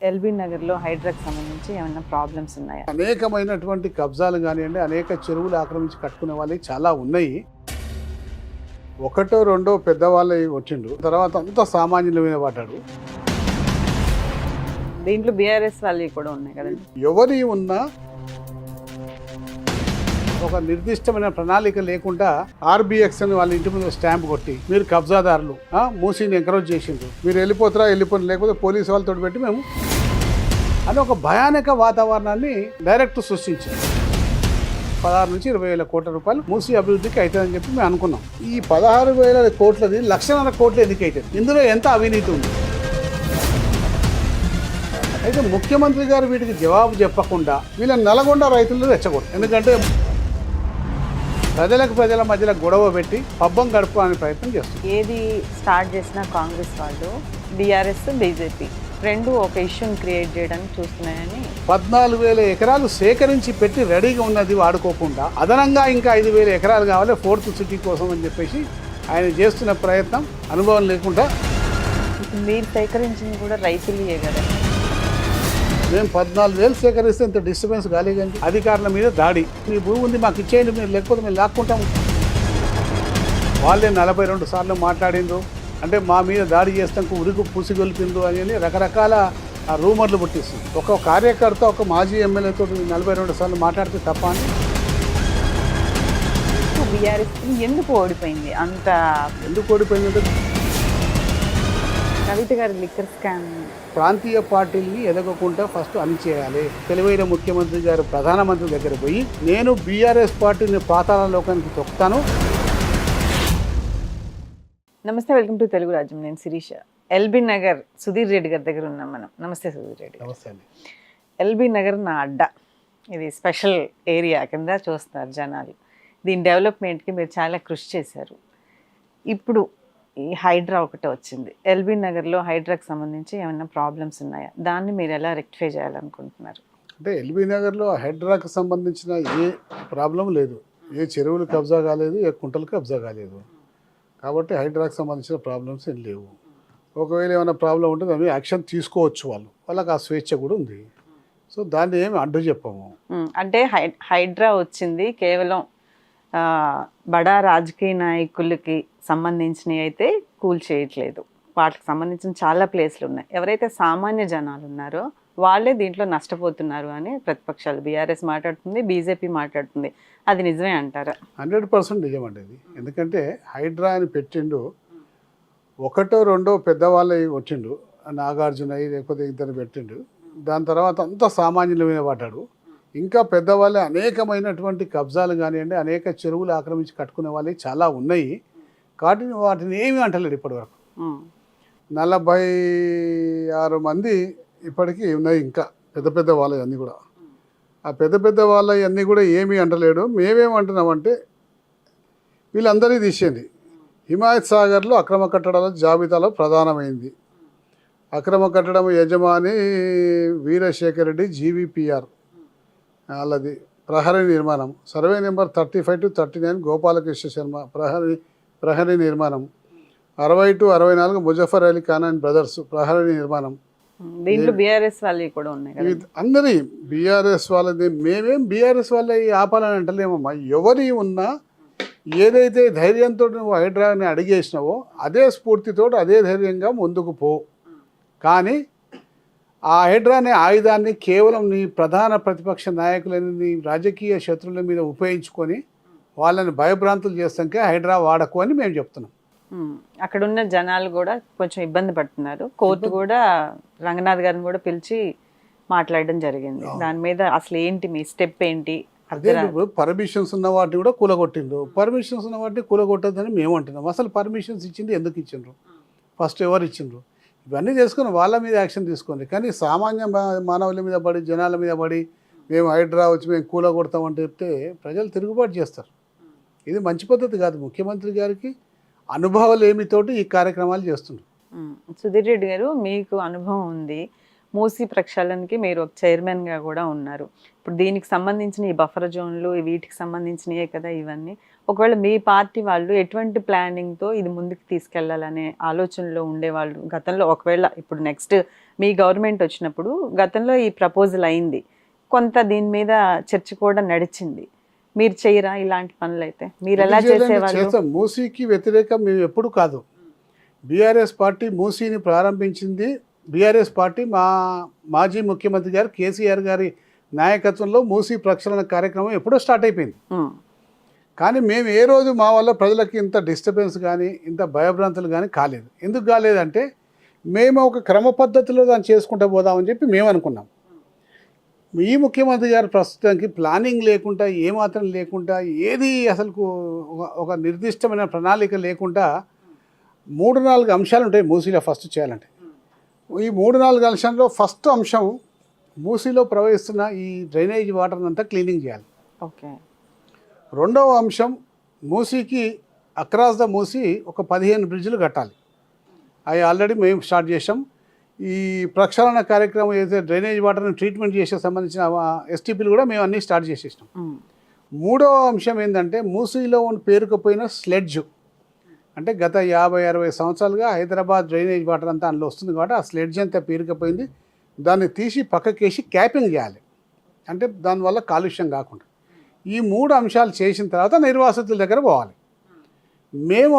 LB నగర్లో హైడ్రాకి సంబంధించి ఏమైనా ప్రాబ్లమ్స్ ఉన్నాయా? అనేకమైనటువంటి కబ్జాలు కానివ్వండి, అనేక చెరువులు ఆక్రమించి కట్టుకునే వాళ్ళవి చాలా ఉన్నాయి. ఒకటో రెండో పెద్దవాళ్ళు వచ్చిండు, తర్వాత అంతా సామాన్యుల మీద పడ్డాడు. దీంట్లో బీఆర్ఎస్ వాళ్ళు కూడా ఉన్నాయి కదండి. ఎవరి ఉన్నా ఒక నిర్దిష్టమైన ప్రణాళిక లేకుండా ఆర్బిఎక్స్ అని వాళ్ళ ఇంటి ముందు స్టాంప్ కొట్టి మీరు కబ్జాదారులు మూసీని ఎంకరేజ్ చేసిండ్రు, మీరు వెళ్ళిపోతారా వెళ్ళిపోయి, లేకపోతే పోలీసు వాళ్ళతో పెట్టి మేము అని ఒక భయానక వాతావరణాన్ని డైరెక్ట్ సృష్టించారు. 16 నుంచి 20,000 కోట్ల రూపాయలు మూసీ అభివృద్ధికి అవుతుందని చెప్పి మేము అనుకున్నాం. ఈ 16,000 కోట్లది 1,00,000 కోట్లు ఎందుకు అవుతుంది? ఇందులో ఎంత అవినీతి ఉంది? అయితే ముఖ్యమంత్రి గారు వీటికి జవాబు చెప్పకుండా వీళ్ళని నల్గొండ రైతులను రెచ్చగొట్టారు. ఎందుకంటే ప్రజల మధ్యలో గొడవ పెట్టి పబ్బం గడపడానికి ప్రయత్నం చేస్తారు. ఏది స్టార్ట్ చేసినా కాంగ్రెస్ వాళ్ళు, బీఆర్ఎస్, బీజేపీ రెండు ఒక ఇష్యూని క్రియేట్ చేయడానికి చూస్తున్నాయని 14,000 ఎకరాలు సేకరించి పెట్టి రెడీగా ఉన్నది వాడుకోకుండా అదనంగా ఇంకా 5,000 ఎకరాలు కావాలి 4th సిటీ కోసం అని చెప్పేసి ఆయన చేస్తున్న ప్రయత్నం అనుభవం లేకుండా. మీరు సేకరించింది కూడా రైతులే కదా. మేము 14,000 సేకరిస్తే ఇంత డిస్టర్బెన్స్ కాలేదండి. అధికారుల మీద దాడి, మీ భూమి ఉంది మాకు ఇచ్చేయండి, మీరు లేకపోతే మేము లాక్కుంటాము. వాళ్ళే 42 సార్లు మాట్లాడిండ్రు. అంటే మా మీద దాడి చేస్తానికి ఉరికి పూసిగొల్పిండ్రు అని రకరకాల రూమర్లు పుట్టిస్తుంది. ఒక కార్యకర్త ఒక మాజీ ఎమ్మెల్యేతో 42 సార్లు మాట్లాడితే తప్ప అని. బీఆర్ఎస్ ఎందుకు ఓడిపోయింది? అంత ఎందుకు ఓడిపోయిందంటే కవిత గారి లిక్కర్ స్కామ్. ప్రాంతీయ పార్టీల్ని ఎదగకుండా ఫస్ట్ అణిచేయాలి. తెలివైన ముఖ్యమంత్రి గారు ప్రధానమంత్రి దగ్గర పోయి నేను బీఆర్ఎస్ పార్టీని పాతాళ లోకానికి తొక్కుతాను. నమస్తే, వెల్కమ్ టు తెలుగు రాజ్యం. నేను శిరీష. ఎల్బీ నగర్ సుధీర్ రెడ్డి గారి దగ్గర ఉన్నాం మనం. నమస్తే సుధీర్ రెడ్డి. నమస్తే అండి. ఎల్బీ నగర్ నా అడ్డా, ఇది స్పెషల్ ఏరియా కింద చూస్తున్నారు జనాలు. దీని డెవలప్మెంట్కి మీరు చాలా కృషి చేశారు. ఇప్పుడు ఈ హైడ్రా ఒకటే వచ్చింది. ఎల్బీ నగర్లో హైడ్రాకి సంబంధించి ఏమైనా ప్రాబ్లమ్స్ ఉన్నాయా? దాన్ని మీరు ఎలా రెక్టిఫై చేయాలనుకుంటున్నారు? అంటే ఎల్బీ నగర్లో హైడ్రాకి సంబంధించిన ఏ ప్రాబ్లం లేదు. ఏ చెరువులు కబ్జా కాలేదు, ఏ కుంటలు కబ్జా కాలేదు. కాబట్టి హైడ్రాకి సంబంధించిన ప్రాబ్లమ్స్ ఏం లేవు. ఒకవేళ ఏమైనా ప్రాబ్లం ఉంటే దాని యాక్షన్ తీసుకోవచ్చు. వాళ్ళకి ఆ స్వేచ్ఛ కూడా ఉంది. సో దాన్ని ఏమి అడ్డు చెప్పము. అంటే హైడ్రా వచ్చింది కేవలం బడా రాజకీయ నాయకులకి సంబంధించినవి అయితే కూల్ చేయట్లేదు. వాటికి సంబంధించిన చాలా ప్లేస్లు ఉన్నాయి. ఎవరైతే సామాన్య జనాలు ఉన్నారో వాళ్ళే దీంట్లో నష్టపోతున్నారు అని ప్రతిపక్షాలు, బీఆర్ఎస్ మాట్లాడుతుంది, బీజేపీ మాట్లాడుతుంది. అది నిజమే అంటారా? 100% నిజమండి ఇది. ఎందుకంటే హైడ్రా అని పెట్టిండు, ఒకటో రెండో పెద్దవాళ్ళు వచ్చిండు, నాగార్జున లేకపోతే ఇద్దరు పెట్టిండు. దాని తర్వాత అంతా సామాన్యుల మీద పడ్డాడు. ఇంకా పెద్దవాళ్ళే అనేకమైనటువంటి కబ్జాలు కానివ్వండి, అనేక చెరువులు ఆక్రమించి కట్టుకునే వాళ్ళవి చాలా ఉన్నాయి. కాబట్టి వాటిని ఏమీ అంటలేడు ఇప్పటివరకు. 46 మంది ఇప్పటికీ ఉన్నాయి. ఇంకా పెద్ద పెద్ద వాళ్ళవి అన్నీ కూడా, ఆ పెద్ద పెద్ద వాళ్ళవి అన్నీ కూడా ఏమీ అంటలేడు. మేమేమంటున్నామంటే వీళ్ళందరినీ తీసేయండి. హిమాయత్ సాగర్లో అక్రమ కట్టడాల జాబితాలో ప్రధానమైంది. అక్రమ కట్టడం యజమాని వీరశేఖర్ రెడ్డి, జీవీపీఆర్ వాళ్ళది ప్రహరీ నిర్మాణం. Survey number 35 to 39 Gopalakrishna Sharma ప్రహరీ నిర్మాణం. 60 to 64 Muzaffar Ali Khan and brothers ప్రహరీ నిర్మాణం. దీంట్లో బీఆర్ఎస్ వాళ్ళు కూడా ఉన్నాయి కదా. అందరి బీఆర్ఎస్ వాళ్ళది. మేమేం బీఆర్ఎస్ వాళ్ళ ఆపాలని అంటలేమమ్మా. ఎవరి ఉన్నా ఏదైతే ధైర్యంతో నువ్వు హైడ్రాని అడిగేసినావో అదే స్ఫూర్తితో అదే ధైర్యంగా ముందుకు పో. కానీ ఆ హైడ్రా అనే ఆయుధాన్ని కేవలం నీ ప్రధాన ప్రతిపక్ష నాయకులని, నీ రాజకీయ శత్రువుల మీద ఉపయోగించుకొని వాళ్ళని భయభ్రాంతులు చేస్తాకే హైడ్రా వాడకు అని మేము చెప్తున్నాం. అక్కడ ఉన్న జనాలు కూడా కొంచెం ఇబ్బంది పడుతున్నారు. కోర్టు కూడా రంగనాథ్ గారిని కూడా పిలిచి మాట్లాడడం జరిగింది. దాని మీద అసలు ఏంటి మీ స్టెప్ ఏంటి? అదే పర్మిషన్స్ ఉన్న వాటిని కూడా కూలగొట్టిండ్రు. పర్మిషన్స్ ఉన్న వాటిని కూలగొట్టద్దని మేము అంటున్నాం. అసలు పర్మిషన్స్ ఇచ్చింది ఎందుకు ఇచ్చిండ్రు? ఫస్ట్ ఎవరు ఇచ్చిండ్రు? ఇవన్నీ చేసుకుని వాళ్ళ మీద యాక్షన్ తీసుకోండి. కానీ సామాన్య మానవుల మీద పడి, జనాల మీద పడి మేము హైడ్రా వచ్చి మేము కూలగొడతామంటే చెప్తే ప్రజలు తిరుగుబాటు చేస్తారు. ఇది మంచి పద్ధతి కాదు. ముఖ్యమంత్రి గారికి అనుభవాలు ఏమితోటి ఈ కార్యక్రమాలు చేస్తున్నారు. సుధీర్ రెడ్డి గారు, మీకు అనుభవం ఉంది. మూసీ ప్రక్షాళనకి మీరు ఒక చైర్మన్గా కూడా ఉన్నారు. ఇప్పుడు దీనికి సంబంధించిన ఈ బఫర్ జోన్లు వీటికి సంబంధించినవే కదా ఇవన్నీ. ఒకవేళ మీ పార్టీ వాళ్ళు ఎటువంటి ప్లానింగ్తో ఇది ముందుకు తీసుకెళ్లాలనే ఆలోచనలో ఉండేవాళ్ళు గతంలో? ఒకవేళ ఇప్పుడు నెక్స్ట్ మీ గవర్నమెంట్ వచ్చినప్పుడు గతంలో ఈ ప్రపోజల్ అయింది, కొంత దీని మీద చర్చ కూడా నడిచింది. మీరు చేయరా ఇలాంటి పనులు? అయితే మీరు ఎలా చేసేవాళ్ళు? చేస్తాం. మూసీకి వ్యతిరేకం మేము ఎప్పుడు కాదు. బీఆర్ఎస్ పార్టీ మూసీని ప్రారంభించింది. బీఆర్ఎస్ పార్టీ మాజీ ముఖ్యమంత్రి గారు కేసీఆర్ గారి నాయకత్వంలో మూసీ ప్రక్షాళన కార్యక్రమం ఎప్పుడో స్టార్ట్ అయిపోయింది. కానీ మేము ఏ రోజు మా వల్ల ప్రజలకి ఇంత డిస్టర్బెన్స్ కానీ ఇంత భయభ్రాంతులు కానీ కాలేదు. ఎందుకు కాలేదంటే మేము ఒక క్రమ పద్ధతిలో దాన్ని చేసుకుంటూ పోదామని చెప్పి మేము అనుకున్నాం. ఈ ముఖ్యమంత్రి గారు ప్రస్తుతానికి ప్లానింగ్ లేకుండా, ఏమాత్రం లేకుండా, ఏది అసలు ఒక నిర్దిష్టమైన ప్రణాళిక లేకుండా 3-4 అంశాలు ఉంటాయి మూసీలో ఫస్ట్ చేయాలంటే. ఈ 3-4 అంశాల్లో ఫస్ట్ అంశం మూసీలో ప్రవహిస్తున్న ఈ డ్రైనేజ్ వాటర్ అంతా క్లీనింగ్ చేయాలి. ఓకే. రెండవ అంశం మూసీకి అక్రాస్ ద మూసీ ఒక 15 బ్రిడ్జ్లు కట్టాలి. అవి ఆల్రెడీ మేము స్టార్ట్ చేసాం. ఈ ప్రక్షాళన కార్యక్రమం ఏదైతే డ్రైనేజ్ వాటర్ని ట్రీట్మెంట్ చేసే సంబంధించిన ఎస్టీపీలు కూడా మేము అన్నీ స్టార్ట్ చేసేసాం. మూడవ అంశం ఏంటంటే మూసీలో పేరుకుపోయిన స్లెడ్జ్, అంటే గత 50-60 సంవత్సరాలుగా హైదరాబాద్ డ్రైనేజ్ వాటర్ అంతా అందులో వస్తుంది కాబట్టి ఆ స్లెడ్జ్ అంతా పేరుకుపోయింది. దాన్ని తీసి పక్కకేసి క్యాపింగ్ చేయాలి, అంటే దానివల్ల కాలుష్యం కాకుండా. ఈ 3 అంశాలు చేసిన తర్వాత నిర్వాసితుల దగ్గర పోవాలి. మేము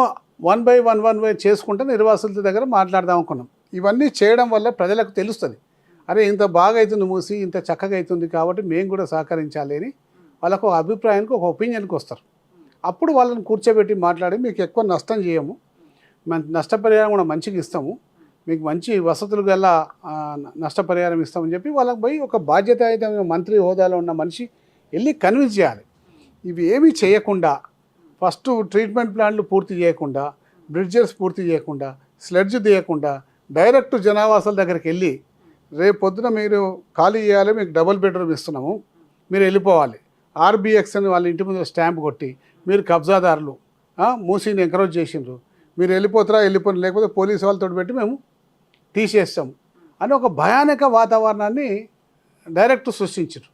1 by 1 చేసుకుంటే నిర్వాసితుల దగ్గర మాట్లాడదాం అనుకున్నాం. ఇవన్నీ చేయడం వల్ల ప్రజలకు తెలుస్తుంది, అరే ఇంత బాగా అవుతుంది మూసి, ఇంత చక్కగా అవుతుంది కాబట్టి మేము కూడా సహకరించాలి అని వాళ్ళకు ఒక అభిప్రాయానికి, ఒక ఒపీనియన్కి వస్తారు. అప్పుడు వాళ్ళని కూర్చోబెట్టి మాట్లాడి మీకు ఎక్కువ నష్టం చేయము, నష్టపరిహారం కూడా మంచిగా ఇస్తాము, మీకు మంచి వసతులు గల నష్టపరిహారం ఇస్తామని చెప్పి వాళ్ళకి పోయి ఒక బాధ్యతాయుతమైన మంత్రి హోదాలో ఉన్న మనిషి వెళ్ళి కన్విన్స్ చేయాలి. ఇవి ఏమీ చేయకుండా, ఫస్ట్ ట్రీట్మెంట్ ప్లాంట్లు పూర్తి చేయకుండా, బ్రిడ్జెస్ పూర్తి చేయకుండా, స్లెడ్జ్ తీయకుండా డైరెక్ట్ జనావాసాల దగ్గరికి వెళ్ళి రేపు పొద్దున మీరు ఖాళీ చేయాలి, మీకు డబుల్ బెడ్రూమ్ ఇస్తున్నాము, మీరు వెళ్ళిపోవాలి, ఆర్బిఎక్స్ అని వాళ్ళ ఇంటి ముందు స్టాంప్ కొట్టి మీరు కబ్జాదారులు, మూసీని ఎంకరేజ్ చేసిండ్రు, మీరు వెళ్ళిపోతారా వెళ్ళిపోయి, లేకపోతే పోలీసు వాళ్ళతో పెట్టి మేము తీసేస్తాము అని ఒక భయానక వాతావరణాన్ని డైరెక్ట్ సృష్టించారు.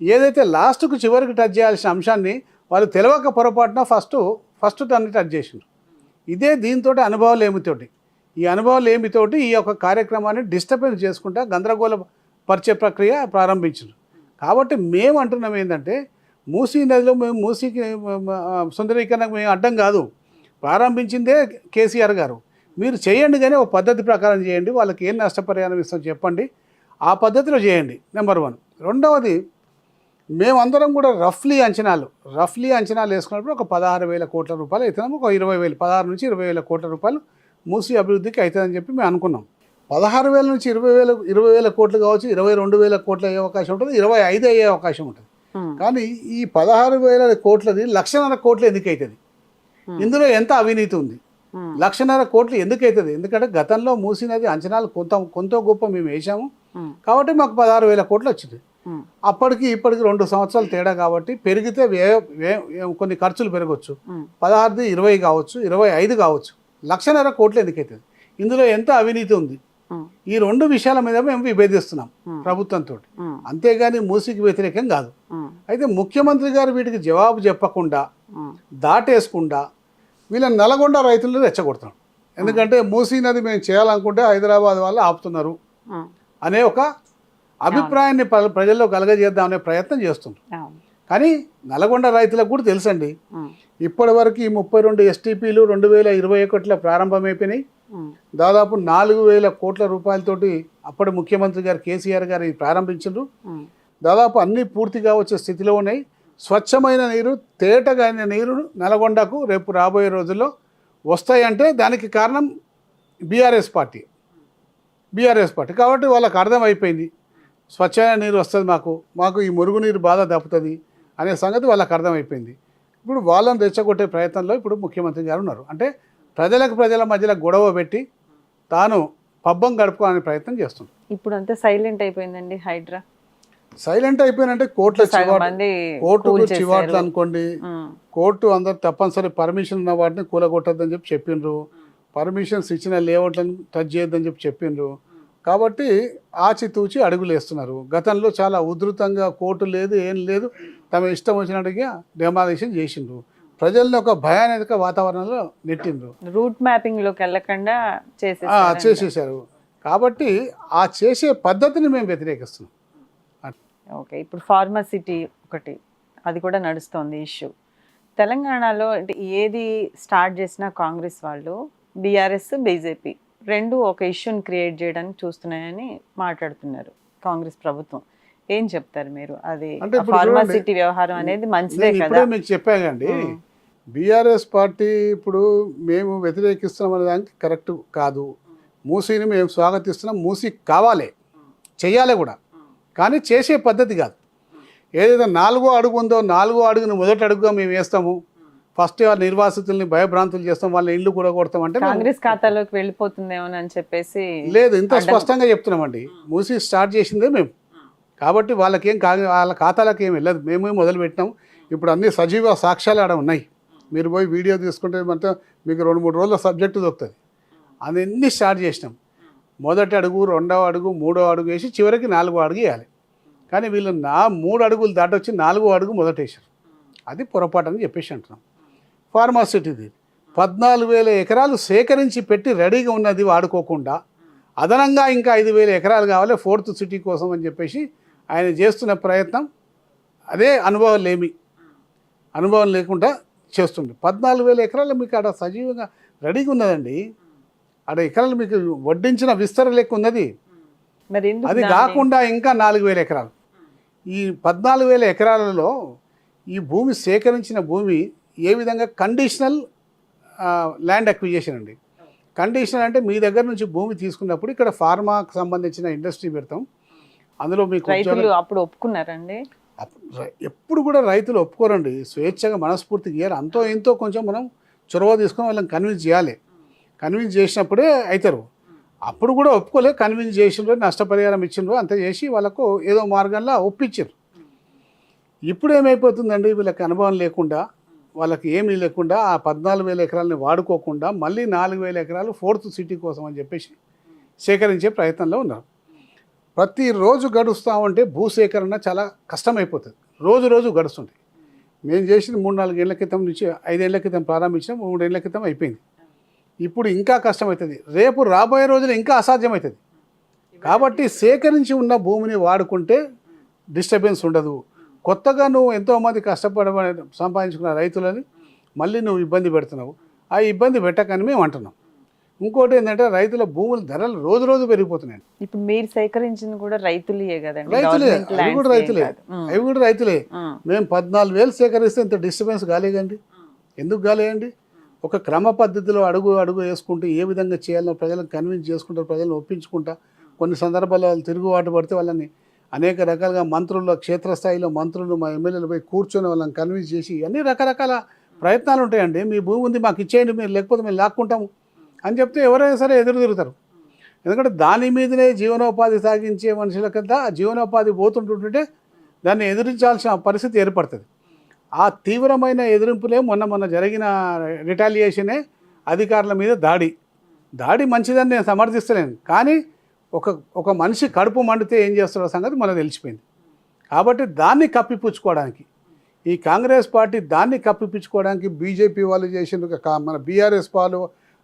ఏదైతే లాస్ట్కు చివరికి టచ్ చేయాల్సిన అంశాన్ని వాళ్ళు తెలియక పొరపాటున ఫస్ట్ దాన్ని టచ్ చేసిండ్రు. ఇదే దీంతో అనుభవాలు ఏమితోటి, ఈ అనుభవాలు ఏమితోటి ఈ యొక్క కార్యక్రమాన్ని డిస్టర్బెన్స్ చేసుకుంటా గందరగోళ పరిచయ ప్రక్రియ ప్రారంభించారు. కాబట్టి మేము అంటున్నాం ఏంటంటే మూసీ నదిలో మేము మూసీకి సుందరీకరణకు మేము అడ్డం కాదు, ప్రారంభించిందే కేసీఆర్ గారు. మీరు చేయండి, కానీ ఒక పద్ధతి ప్రకారం చేయండి, వాళ్ళకి ఏం నష్టపరిహారం ఇస్తాం చెప్పండి, ఆ పద్ధతిలో చేయండి. నెంబర్ 1. రెండవది, మేమందరం కూడా రఫ్లీ అంచనాలు వేసుకున్నప్పుడు ఒక 16,000 కోట్ల రూపాయలు అవుతున్నాము, ఒక 20,000, 16 నుంచి 20,000 కోట్ల రూపాయలు మూసీ అభివృద్ధికి అవుతుందని చెప్పి మేము అనుకున్నాం. 16,000 నుంచి 20,000 కోట్లు కావచ్చు, 22,000 కోట్లు అయ్యే అవకాశం ఉంటుంది, 25 అయ్యే అవకాశం ఉంటుంది. కానీ ఈ 16,000 కోట్లది 1,50,000 కోట్లు ఎందుకు అవుతుంది? ఇందులో ఎంత అవినీతి ఉంది? 1,50,000 కోట్లు ఎందుకు అవుతుంది? ఎందుకంటే గతంలో మూసీ నది అంచనాలు కొంత గొప్ప మేము వేసాము కాబట్టి మాకు 16,000 కోట్లు వచ్చింది. అప్పటికి ఇప్పటికి 2 సంవత్సరాలు తేడా కాబట్టి పెరిగితే కొన్ని ఖర్చులు పెరగవచ్చు, 16, 20 కావచ్చు, 25 కావచ్చు, 1,50,000 కోట్లు ఎందుకు అవుతుంది? ఇందులో ఎంత అవినీతి ఉంది? ఈ 2 విషయాల మీద మేము విభేదిస్తున్నాం ప్రభుత్వంతో, అంతేగాని మూసీకి వ్యతిరేకం కాదు. అయితే ముఖ్యమంత్రి గారు వీటికి జవాబు చెప్పకుండా, దాటేసుకుండా వీళ్ళని నల్గొండ రైతులను రెచ్చగొడతాం. ఎందుకంటే మూసీ నది మేము చేయాలనుకుంటే హైదరాబాద్ వాళ్ళు ఆపుతున్నారు అనే ఒక అభిప్రాయాన్ని ప్రజల్లో కలగజేద్దామనే ప్రయత్నం చేస్తున్నారు. కానీ నల్గొండ రైతులకు కూడా తెలుసండి, ఇప్పటి వరకు ఈ 32 ఎస్టీపీలు 2021లో ప్రారంభమైపోయినాయి. దాదాపు 4,000 కోట్ల రూపాయలతోటి అప్పటి ముఖ్యమంత్రి గారు కేసీఆర్ గారు ప్రారంభించారు. దాదాపు అన్నీ పూర్తిగా వచ్చే స్థితిలో ఉన్నాయి. స్వచ్ఛమైన నీరు, తేటగా నీరు నల్గొండకు రేపు రాబోయే రోజుల్లో వస్తాయంటే దానికి కారణం బీఆర్ఎస్ పార్టీ. కాబట్టి వాళ్ళకి అర్థమైపోయింది, స్వచ్ఛమైన నీరు వస్తుంది, మాకు ఈ మురుగునీరు బాధ తప్పుతుంది అనే సంగతి వాళ్ళకి అర్థమైపోయింది. ఇప్పుడు వాళ్ళని రెచ్చగొట్టే ప్రయత్నంలో ఇప్పుడు ముఖ్యమంత్రి గారు ఉన్నారు. అంటే ప్రజల మధ్యలో గొడవ పెట్టి తాను పబ్బం గడుపుకోవాలనే ప్రయత్నం చేస్తుంది. ఇప్పుడు అంతా సైలెంట్ అయిపోయిందండి హైడ్రా. సైలెంట్ అయిపోయినంటే కోర్టుకు చివాట్లు అనుకోండి, కోర్టు అందరు తప్పనిసరి పర్మిషన్ ఉన్న వాటిని కూలగొట్టద్దని చెప్పి చెప్పిండ్రు, పర్మిషన్స్ ఇచ్చిన లేఅవుట్లను టచ్ చేయొద్దని చెప్పి చెప్పిండ్రు. కాబట్టి ఆచితూచి అడుగులు వేస్తున్నారు. గతంలో చాలా ఉధృతంగా కోర్టు లేదు, ఏం లేదు, తమ ఇష్టం వచ్చినట్టుగా డెమాలిషన్ చేసిండ్రు, ప్రజల్ని ఒక భయానక వాతావరణంలో నెట్టిండ్రు, రూట్ మ్యాపింగ్ లోకి వెళ్ళకుండా చేసేసారు. కాబట్టి ఆ చేసే పద్ధతిని మేము వ్యతిరేకిస్తున్నాం. ఓకే, ఇప్పుడు ఫార్మసిటీ ఒకటి, అది కూడా నడుస్తోంది ఇష్యూ. తెలంగాణలో అంటే ఏది స్టార్ట్ చేసినా కాంగ్రెస్ వాళ్ళు, బీఆర్ఎస్ బీజేపీ రెండు ఒక ఇష్యూని క్రియేట్ చేయడానికి చూస్తున్నాయని మాట్లాడుతున్నారు కాంగ్రెస్ ప్రభుత్వం. ఏం చెప్తారు మీరు? అది అంటే ఇప్పుడు ఫార్మసిటీ వ్యవహారం అనేది మంచిదే నేను కదా. ఇప్పుడే మీకు చెప్పానండి, బీఆర్ఎస్ పార్టీ ఇప్పుడు మేము వ్యతిరేకిస్తున్నాం అనే దానికి కరెక్ట్ కాదు. మూసీని మేము స్వాగతిస్తున్నాం, మూసీ కావాలి, చెయ్యాలి కూడా, కానీ చేసే పద్ధతి కాదు. ఏదైతే 4వ అడుగు ఉందో 4వ అడుగుని మొదటి అడుగుగా మేము వేస్తాము, ఫస్ట్ నిర్వాసితుల్ని భయభ్రాంతులు చేస్తాం, వాళ్ళ ఇల్లు కూడా కొడతాం అంటే కాంగ్రెస్ ఖాతాలోకి వెళ్ళిపోతుందేమో అని చెప్పేసి లేదు, ఇంత స్పష్టంగా చెప్తున్నామండి. మూసీ స్టార్ట్ చేసిందే మేము, కాబట్టి వాళ్ళ ఖాతాలకు ఏం వెళ్ళదు, మేమే మొదలు పెట్టినాం. ఇప్పుడు అన్ని సజీవ సాక్ష్యాలు ఆడ ఉన్నాయి, మీరు పోయి వీడియో తీసుకుంటే మొత్తం మీకు 2-3 రోజుల సబ్జెక్టు దొరుకుతుంది. అదన్నీ స్టార్ట్ చేసినాం. మొదటి అడుగు, 2వ అడుగు, 3వ అడుగు వేసి చివరికి 4వ అడుగు వేయాలి. కానీ వీళ్ళు 3 అడుగులు దాటొచ్చి 4వ అడుగు మొదట వేసారు. అది పొరపాటు అని చెప్పేసి అంటున్నాం. ఫార్మాసిటీది 14,000 ఎకరాలు సేకరించి పెట్టి రెడీగా ఉన్నది వాడుకోకుండా అదనంగా ఇంకా 5,000 ఎకరాలు కావాలి 4th సిటీ కోసం అని చెప్పేసి ఆయన చేస్తున్న ప్రయత్నం అదే అనుభవం లేకుండా చేస్తుంది. 14,000 ఎకరాలు మీకు ఆడ సజీవంగా రెడీగా ఉన్నదండి. ఆడ ఎకరాలు మీకు వడ్డించిన విస్తర లెక్క ఉన్నది. మరి అది కాకుండా ఇంకా 4,000 ఎకరాలు. ఈ 14,000 ఎకరాలలో ఈ భూమి సేకరించిన భూమి ఏ విధంగా కండిషనల్ ల్యాండ్ అక్విజిషన్ అండి. కండిషనల్ అంటే మీ దగ్గర నుంచి భూమి తీసుకున్నప్పుడు ఇక్కడ ఫార్మాకు సంబంధించిన ఇండస్ట్రీ పెడతాం, అందులో మీకు రైతులు అప్పుడు ఒప్పుకున్నారండి. ఎప్పుడు కూడా రైతులు ఒప్పుకోరండి, స్వేచ్ఛగా మనస్ఫూర్తిగా ఇయ్యారు. అంతో ఎంతో కొంచెం మనం చొరవ తీసుకొని వాళ్ళని కన్విన్స్ చేయాలి. కన్విన్స్ చేసినప్పుడే అవుతారు. అప్పుడు కూడా ఒప్పుకోలే, కన్విన్స్ చేసిండ్రు, నష్టపరిహారం ఇచ్చిండ్రు, అంత చేసి వాళ్ళకు ఏదో మార్గంలో ఒప్పించారు. ఇప్పుడు ఏమైపోతుందండి, వీళ్ళకి అనుభవం లేకుండా, వాళ్ళకి ఏమీ లేకుండా ఆ 14,000 ఎకరాలని వాడుకోకుండా మళ్ళీ 4,000 ఎకరాలు 4th సిటీ కోసం అని చెప్పేసి సేకరించే ప్రయత్నంలో ఉన్నారు. ప్రతిరోజు గడుస్తూ ఉంటే భూసేకరణ చాలా కష్టమైపోతుంది. రోజు గడుస్తుంది. మేము చేసిన 3-4 ఏళ్ల క్రితం నుంచి 5 ఏళ్ల క్రితం ప్రారంభించాం, 3 ఏళ్ల క్రితం అయిపోయింది. ఇప్పుడు ఇంకా కష్టమవుతుంది, రేపు రాబోయే రోజులు ఇంకా అసాధ్యమవుతుంది. కాబట్టి సేకరించి ఉన్న భూమిని వాడుకుంటే డిస్టర్బెన్స్ ఉండదు. కొత్తగా నువ్వు ఎంతోమంది సంపాదించుకున్న రైతులని మళ్ళీ నువ్వు ఇబ్బంది పెడుతున్నావు. ఆ ఇబ్బంది పెట్టకని మేము అంటున్నాం. ఇంకోటి ఏంటంటే రైతుల భూముల ధరలు రోజు పెరిగిపోతున్నాయి. ఇప్పుడు మీరు సేకరించింది కూడా రైతులే కదండి, రైతులే, అవి కూడా రైతులే. మేము 14,000 సేకరిస్తే ఇంత డిస్టర్బెన్స్ కాలేదండి. ఎందుకు కాలేదండి? ఒక క్రమ పద్ధతిలో అడుగు వేసుకుంటూ ఏ విధంగా చేయాలో ప్రజలను కన్విన్స్ చేసుకుంటారు, ప్రజలను ఒప్పించుకుంటా. కొన్ని సందర్భాల్లో వాళ్ళు తిరుగుబాటు పడితే వాళ్ళని అనేక రకాలుగా మంత్రులు, క్షేత్రస్థాయిలో మంత్రులు, మా ఎమ్మెల్యేలు పోయి కూర్చొని వాళ్ళని కన్విన్స్ చేసి అన్ని రకరకాల ప్రయత్నాలు ఉంటాయండి. మీ భూమి ఉంది మాకు ఇచ్చేయండి, మీరు లేకపోతే మేము లాక్కుంటాము అని చెప్తే ఎవరైనా సరే ఎదురు తిరుగుతారు. ఎందుకంటే దాని మీదనే జీవనోపాధి సాగించే మనుషుల కింద జీవనోపాధి పోతుంటుంటే దాన్ని ఎదిరించాల్సిన పరిస్థితి ఏర్పడుతుంది. ఆ తీవ్రమైన ఎదిరింపులే మొన్న జరిగిన రిటాలియేషనే అధికారుల మీద దాడి మంచిదని నేను సమర్థిస్తలేను. కానీ ఒక మనిషి కడుపు మండితే ఏం చేస్తారో సంగతి మనకు తెలిసిపోయింది. కాబట్టి దాన్ని కప్పిపుచ్చుకోవడానికి ఈ కాంగ్రెస్ పార్టీ దాన్ని కప్పిపుచ్చుకోవడానికి బీజేపీ వాళ్ళు చేసిండ్రు, మన బీఆర్ఎస్ వాళ్ళు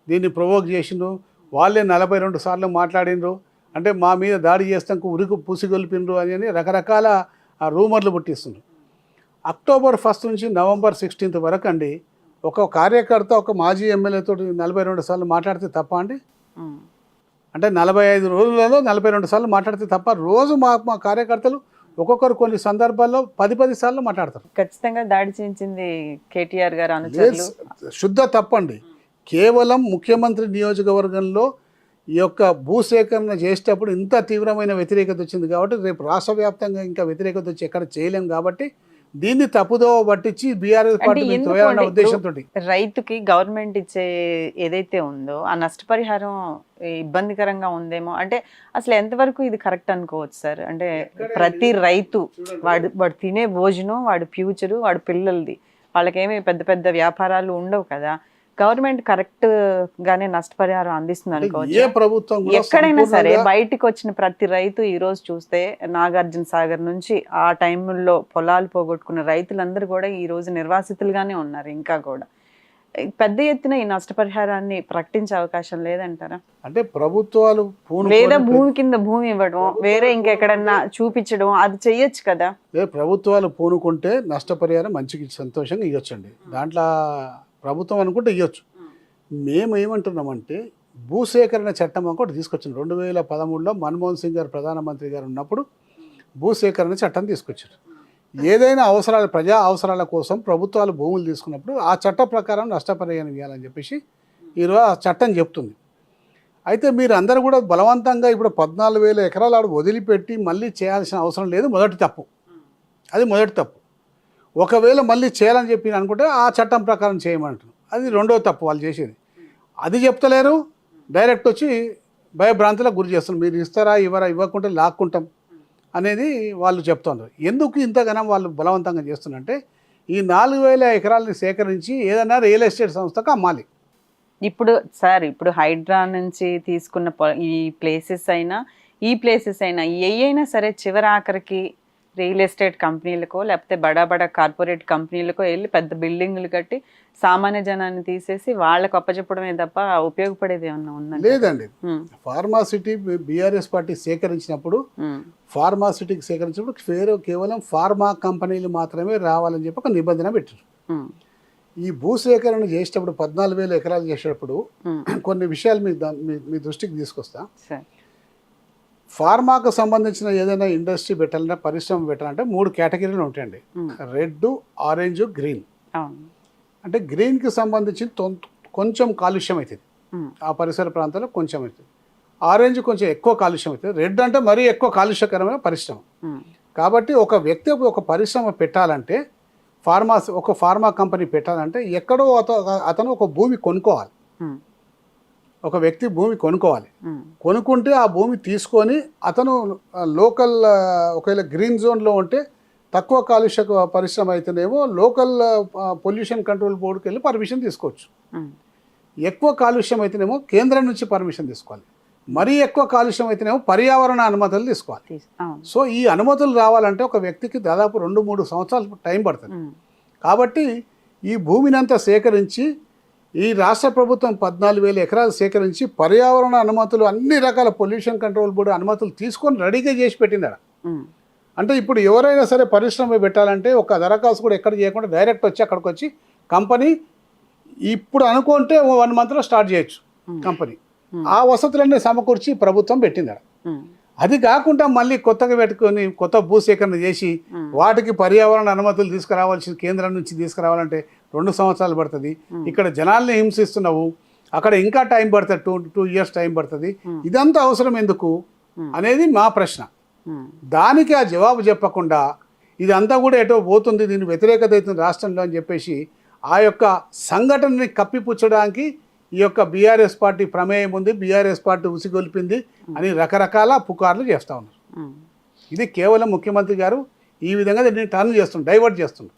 దీన్ని ప్రొవోక్ చేసిండ్రు. వాళ్ళే 42 సార్లు మాట్లాడిండ్రు. అంటే మా మీద దాడి చేస్తానికి ఉరికి పూసిగొల్పిండ్రు అని రకరకాల రూమర్లు పుట్టిస్తుండ్రు. అక్టోబర్ 1 నుంచి నవంబర్ 16 వరకు అండి ఒక కార్యకర్త ఒక మాజీ ఎమ్మెల్యేతో 42 సార్లు మాట్లాడితే తప్ప అండి? అంటే 45 రోజులలో 42 సార్లు మాట్లాడితే తప్ప? రోజు మా కార్యకర్తలు ఒక్కొక్కరు కొన్ని సందర్భాల్లో 10 సార్లు మాట్లాడతారు. ఖచ్చితంగా దాడి చేయించింది కేటీఆర్ గారు అనుచరులు. శుద్ధ తప్పండి. కేవలం ముఖ్యమంత్రి నియోజకవర్గంలో ఈ యొక్క భూసేకరణ చేసేటప్పుడు ఇంత తీవ్రమైన వ్యతిరేకత వచ్చింది కాబట్టి రేపు రాష్ట్ర వ్యాప్తంగా ఇంకా వ్యతిరేకత వచ్చి ఎక్కడ చేయలేం. కాబట్టి దీన్ని తప్పుదో పట్టించి బీఆర్ఎస్ పార్టీ ఉద్దేశంతో రైతుకి గవర్నమెంట్ ఇచ్చే ఏదైతే ఉందో ఆ నష్టపరిహారం ఇబ్బందికరంగా ఉందేమో. అంటే అసలు ఎంతవరకు ఇది కరెక్ట్ అనుకోవచ్చు సార్? అంటే ప్రతి రైతు వాడు తినే భోజనం, వాడి ఫ్యూచరు, వాడి పిల్లలది, వాళ్ళకేమీ పెద్ద వ్యాపారాలు ఉండవు కదా. గవర్నమెంట్ కరెక్ట్ గానే నష్టపరిహారం అందిస్తుంది అనుకోవచ్చు. ఎక్కడైనా సరే బయటికి వచ్చిన ప్రతి రైతు ఈ రోజు చూస్తే నాగార్జున సాగర్ నుంచి ఆ టైంలో పొలాలు పోగొట్టుకున్న రైతులందరూ కూడా ఈ రోజు నిర్వాసితులుగానే ఉన్నారు. ఇంకా కూడా పెద్ద ఎత్తున ఈ నష్టపరిహారాన్ని ప్రకటించే అవకాశం లేదంటారా? అంటే ప్రభుత్వాలు లేదా భూమి కింద భూమి ఇవ్వడం, వేరే ఇంకెక్కడన్నా చూపించడం, అది చెయ్యొచ్చు కదా. ప్రభుత్వాలు పూనుకుంటే నష్టపరిహారం మంచికి సంతోషంగా ఇవ్వచ్చండి. దాంట్లో ప్రభుత్వం అనుకుంటే ఇవ్వచ్చు. మేము ఏమంటున్నామంటే భూసేకరణ చట్టం ఒకటి తీసుకొచ్చారు 2013లో. మన్మోహన్ సింగ్ గారు ప్రధానమంత్రి గారు ఉన్నప్పుడు భూసేకరణ చట్టం తీసుకొచ్చారు. ఏదైనా అవసరాలు, ప్రజా అవసరాల కోసం ప్రభుత్వాలు భూములు తీసుకున్నప్పుడు ఆ చట్ట ప్రకారం నష్టపరిహారం ఇవ్వాలని చెప్పేసి ఈరోజు ఆ చట్టం చెప్తుంది. అయితే మీరు అందరూ కూడా బలవంతంగా ఇప్పుడు 14,000 ఎకరాలు ఆడ వదిలిపెట్టి మళ్ళీ చేయాల్సిన అవసరం లేదు. మొదటి తప్పు, అది మొదటి తప్పు. ఒకవేళ మళ్ళీ చేయాలని చెప్పి అనుకుంటే ఆ చట్టం ప్రకారం చేయమంటారు, అది రెండో తప్పు వాళ్ళు చేసేది. అది చెప్తలేరు, డైరెక్ట్ వచ్చి భయభ్రాంతులకు గురి చేస్తున్నారు. మీరు ఇస్తారా ఇవ్వరా, ఇవ్వకుంటే లాక్కుంటాం అనేది వాళ్ళు చెప్తున్నారు. ఎందుకు ఇంతగానం వాళ్ళు బలవంతంగా చేస్తున్నారంటే ఈ 4,000 ఎకరాలని సేకరించి ఏదైనా రియల్ ఎస్టేట్ సంస్థకు అమ్మాలి. ఇప్పుడు హైడ్రా నుంచి తీసుకున్న ఈ ప్లేసెస్ అయినా ఏ అయినా సరే చివరి ఆఖరికి రియల్ ఎస్టేట్ కంపెనీలకో లేకపోతే బడా కార్పొరేట్ కంపెనీలకో వెళ్ళి పెద్ద బిల్డింగ్లు కట్టి సామాన్య జనాన్ని తీసేసి వాళ్ళకు అప్పచెప్పడమే తప్ప ఉపయోగపడేది ఏమన్నా ఉందండి? లేదండి. ఫార్మాసిటీ బీఆర్ఎస్ పార్టీ సేకరించినప్పుడు కేవలం ఫార్మా కంపెనీలు మాత్రమే రావాలని చెప్పి ఒక నిబంధన పెట్టారు. ఈ భూసేకరణ చేసేటప్పుడు 14,000 ఎకరాలు చేసేటప్పుడు కొన్ని విషయాలు మీ దృష్టికి తీసుకొస్తా. ఫార్మాకు సంబంధించిన ఏదైనా ఇండస్ట్రీ పెట్టాలంటే, పరిశ్రమ పెట్టాలంటే 3 కేటగిరీలు ఉంటాయండి. Red, orange, green. అంటే గ్రీన్కి సంబంధించి కొంచెం కాలుష్యం అవుతుంది, ఆ పరిసర ప్రాంతాల్లో కొంచెం అవుతుంది. ఆరెంజ్ కొంచెం ఎక్కువ కాలుష్యం అవుతుంది. రెడ్ అంటే మరీ ఎక్కువ కాలుష్యకరమైన పరిశ్రమ. కాబట్టి ఒక వ్యక్తి ఒక పరిశ్రమ పెట్టాలంటే, ఒక ఫార్మా కంపెనీ పెట్టాలంటే ఎక్కడో అతను ఒక భూమి కొనుక్కోవాలి. ఒక వ్యక్తి భూమి కొనుక్కోవాలి. కొనుక్కుంటే ఆ భూమి తీసుకొని అతను లోకల్, ఒకవేళ గ్రీన్ జోన్లో ఉంటే తక్కువ కాలుష్య పరిశ్రమ అయితేనేమో లోకల్ పొల్యూషన్ కంట్రోల్ బోర్డుకి వెళ్ళి పర్మిషన్ తీసుకోవచ్చు. ఎక్కువ కాలుష్యం అయితేనేమో కేంద్రం నుంచి పర్మిషన్ తీసుకోవాలి. మరీ ఎక్కువ కాలుష్యం అయితేనేమో పర్యావరణ అనుమతులు తీసుకోవాలి. సో ఈ అనుమతులు రావాలంటే ఒక వ్యక్తికి దాదాపు 2-3 సంవత్సరాలు టైం పడుతుంది. కాబట్టి ఈ భూమిని అంతా సేకరించి ఈ రాష్ట్ర ప్రభుత్వం 14,000 ఎకరాలు సేకరించి పర్యావరణ అనుమతులు, అన్ని రకాల పొల్యూషన్ కంట్రోల్ బోర్డు అనుమతులు తీసుకొని రెడీగా చేసి పెట్టింది. అంటే ఇప్పుడు ఎవరైనా సరే పరిశ్రమ పెట్టాలంటే ఒక దరఖాస్తు కూడా ఎక్కడ చేయకుండా డైరెక్ట్ వచ్చి అక్కడికి వచ్చి కంపెనీ ఇప్పుడు అనుకుంటే 1 మంత్లో స్టార్ట్ చేయొచ్చు కంపెనీ. ఆ వసతులన్నీ సమకూర్చి ప్రభుత్వం పెట్టింది. అది కాకుండా మళ్ళీ కొత్తగా పెట్టుకొని కొత్త భూసేకరణ చేసి వాటికి పర్యావరణ అనుమతులు తీసుకురావాల్సి కేంద్రం నుంచి తీసుకురావాలంటే 2 సంవత్సరాలు పడుతుంది. ఇక్కడ జనాల్ని హింసిస్తున్నావు, అక్కడ ఇంకా టైం పడుతుంది, 2 years టైం పడుతుంది. ఇదంతా అవసరం ఎందుకు అనేది మా ప్రశ్న. దానికి ఆ జవాబు చెప్పకుండా ఇదంతా కూడా ఎటో పోతుంది, దీని వ్యతిరేకత అవుతుంది రాష్ట్రంలో అని చెప్పేసి ఆ యొక్క సంఘటనని కప్పిపుచ్చడానికి ఈ యొక్క బీఆర్ఎస్ పార్టీ ప్రమేయం ఉంది, బీఆర్ఎస్ పార్టీ ఉసిగొల్పింది అని రకరకాల పుకార్లు చేస్తూ ఉన్నారు. ఇది కేవలం ముఖ్యమంత్రి గారు ఈ విధంగా దీన్ని టర్న్ చేస్తుంది, డైవర్ట్ చేస్తుంది.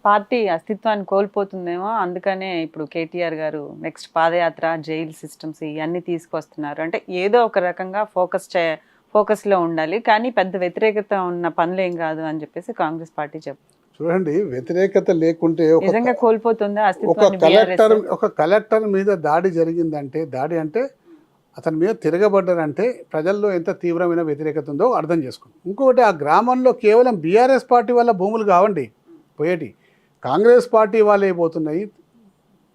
పార్టీ అస్తిత్వాన్ని కోల్పోతుందేమో, అందుకనే ఇప్పుడు కేటీఆర్ గారు నెక్స్ట్ పాదయాత్ర, జైల్ సిస్టమ్స్ ఇవన్నీ తీసుకొస్తున్నారు. అంటే ఏదో ఒక రకంగా ఫోకస్లో ఉండాలి, కానీ పెద్ద వ్యతిరేకత ఉన్న పనులేం కాదు అని చెప్పేసి కాంగ్రెస్ పార్టీ చెప్తుంది. చూడండి, వ్యతిరేకత లేకుంటే నిజంగా కోల్పోతుందా ఒక కలెక్టర్ మీద దాడి జరిగిందంటే, దాడి అంటే అతని మీద తిరగబడ్డారంటే ప్రజల్లో ఎంత తీవ్రమైన వ్యతిరేకత ఉందో అర్థం చేసుకోండి. ఇంకొకటి, ఆ గ్రామంలో కేవలం బీఆర్ఎస్ పార్టీ వల్ల భూములు కావండి పోయేటి, కాంగ్రెస్ పార్టీ వాళ్ళు అయిపోతున్నాయి,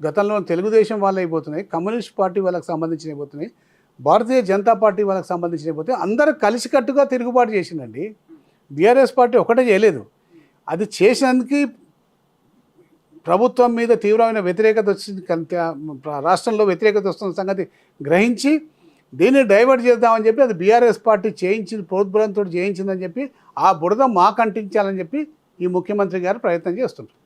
గతంలో తెలుగుదేశం వాళ్ళు అయిపోతున్నాయి, కమ్యూనిస్ట్ పార్టీ వాళ్ళకి సంబంధించిన అయిపోతున్నాయి, భారతీయ జనతా పార్టీ వాళ్ళకి సంబంధించిన అయిపోతే అందరూ కలిసికట్టుగా తిరుగుబాటు చేసిందండి. బీఆర్ఎస్ పార్టీ ఒకటే చేయలేదు. అది చేసినందుకు ప్రభుత్వం మీద తీవ్రమైన వ్యతిరేకత వచ్చింది, రాష్ట్రంలో వ్యతిరేకత వస్తున్న సంగతి గ్రహించి దీన్ని డైవర్ట్ చేద్దామని చెప్పి అది బీఆర్ఎస్ పార్టీ చేయించింది, ప్రోద్బలంతో చేయించిందని చెప్పి ఆ బురద మాకు అంటించాలని చెప్పి ఈ ముఖ్యమంత్రి గారు ప్రయత్నం చేస్తుంటారు.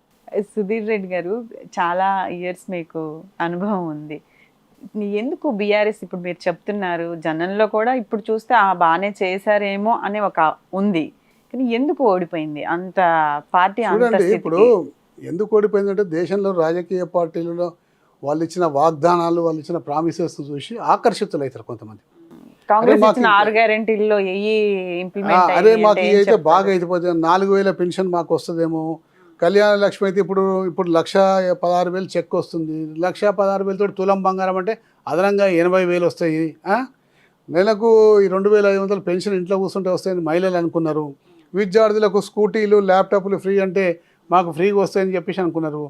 సుధీర్ రెడ్డి గారు, చాలా ఇయర్స్ మీకు అనుభవం ఉంది. ఎందుకు బీఆర్ఎస్ ఇప్పుడు మీరు చెప్తున్నారు, జనంలో కూడా ఇప్పుడు చూస్తే బాగానే చేశారేమో అనే ఒక ఉంది, కానీ ఎందుకు ఓడిపోయింది అంత పార్టీ? చూడండి, ఇప్పుడు ఎందుకు ఓడిపోయిందంటే దేశంలో రాజకీయ పార్టీలలో వాళ్ళు ఇచ్చిన వాగ్దానాలు, వాళ్ళు ఇచ్చిన ప్రామిసెస్ చూసి ఆకర్షితులు అవుతారు కొంతమంది. కాంగ్రెస్ ఇచ్చిన 6 గ్యారెంటీల్లో అదే మాకు అయితే బాగా అయిపోతుంది, 4,000 పెన్షన్ మాకు వస్తుందేమో, కళ్యాణ లక్ష్మి అయితే ఇప్పుడు 1,16,000 చెక్ వస్తుంది. 1,16,000 తులం బంగారం అంటే అదనంగా 80,000 వస్తాయి. నెలకు ఈ 2,500 పెన్షన్ ఇంట్లో కూర్చుంటే వస్తాయని మహిళలు అనుకున్నారు. విద్యార్థులకు స్కూటీలు ల్యాప్టాప్లు ఫ్రీ అంటే మాకు ఫ్రీగా వస్తాయని చెప్పేసి అనుకున్నారు.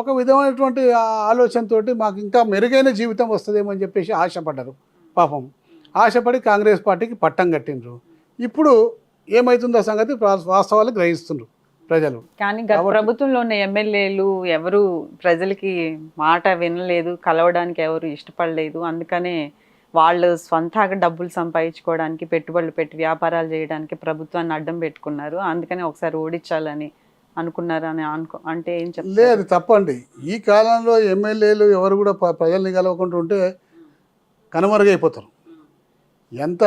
ఒక విధమైనటువంటి ఆలోచనతోటి మాకు ఇంకా మెరుగైన జీవితం వస్తుందేమో అని చెప్పేసి ఆశపడ్డారు. పాపం ఆశపడి కాంగ్రెస్ పార్టీకి పట్టం కట్టిండ్రు. ఇప్పుడు ఏమవుతుందో సంగతి వాస్తవాలు గ్రహిస్తున్నారు ప్రజలు. కానీ గత ప్రభుత్వంలో ఉన్న ఎమ్మెల్యేలు ఎవరు ప్రజలకి మాట వినలేదు, కలవడానికి ఎవరు ఇష్టపడలేదు. అందుకనే వాళ్ళు స్వంతగా డబ్బులు సంపాదించుకోవడానికి, పెట్టుబడులు పెట్టి వ్యాపారాలు చేయడానికి ప్రభుత్వాన్ని అడ్డం పెట్టుకున్నారు. అందుకనే ఒకసారి ఓడించాలని అనుకున్నారు అని అంటే ఏం చెప్తారు? లేదు, తప్పండి. ఈ కాలంలో ఎమ్మెల్యేలు ఎవరు కూడా ప్రజల్ని కలవకుండా ఉంటే కనుమరుగైపోతారు. ఎంత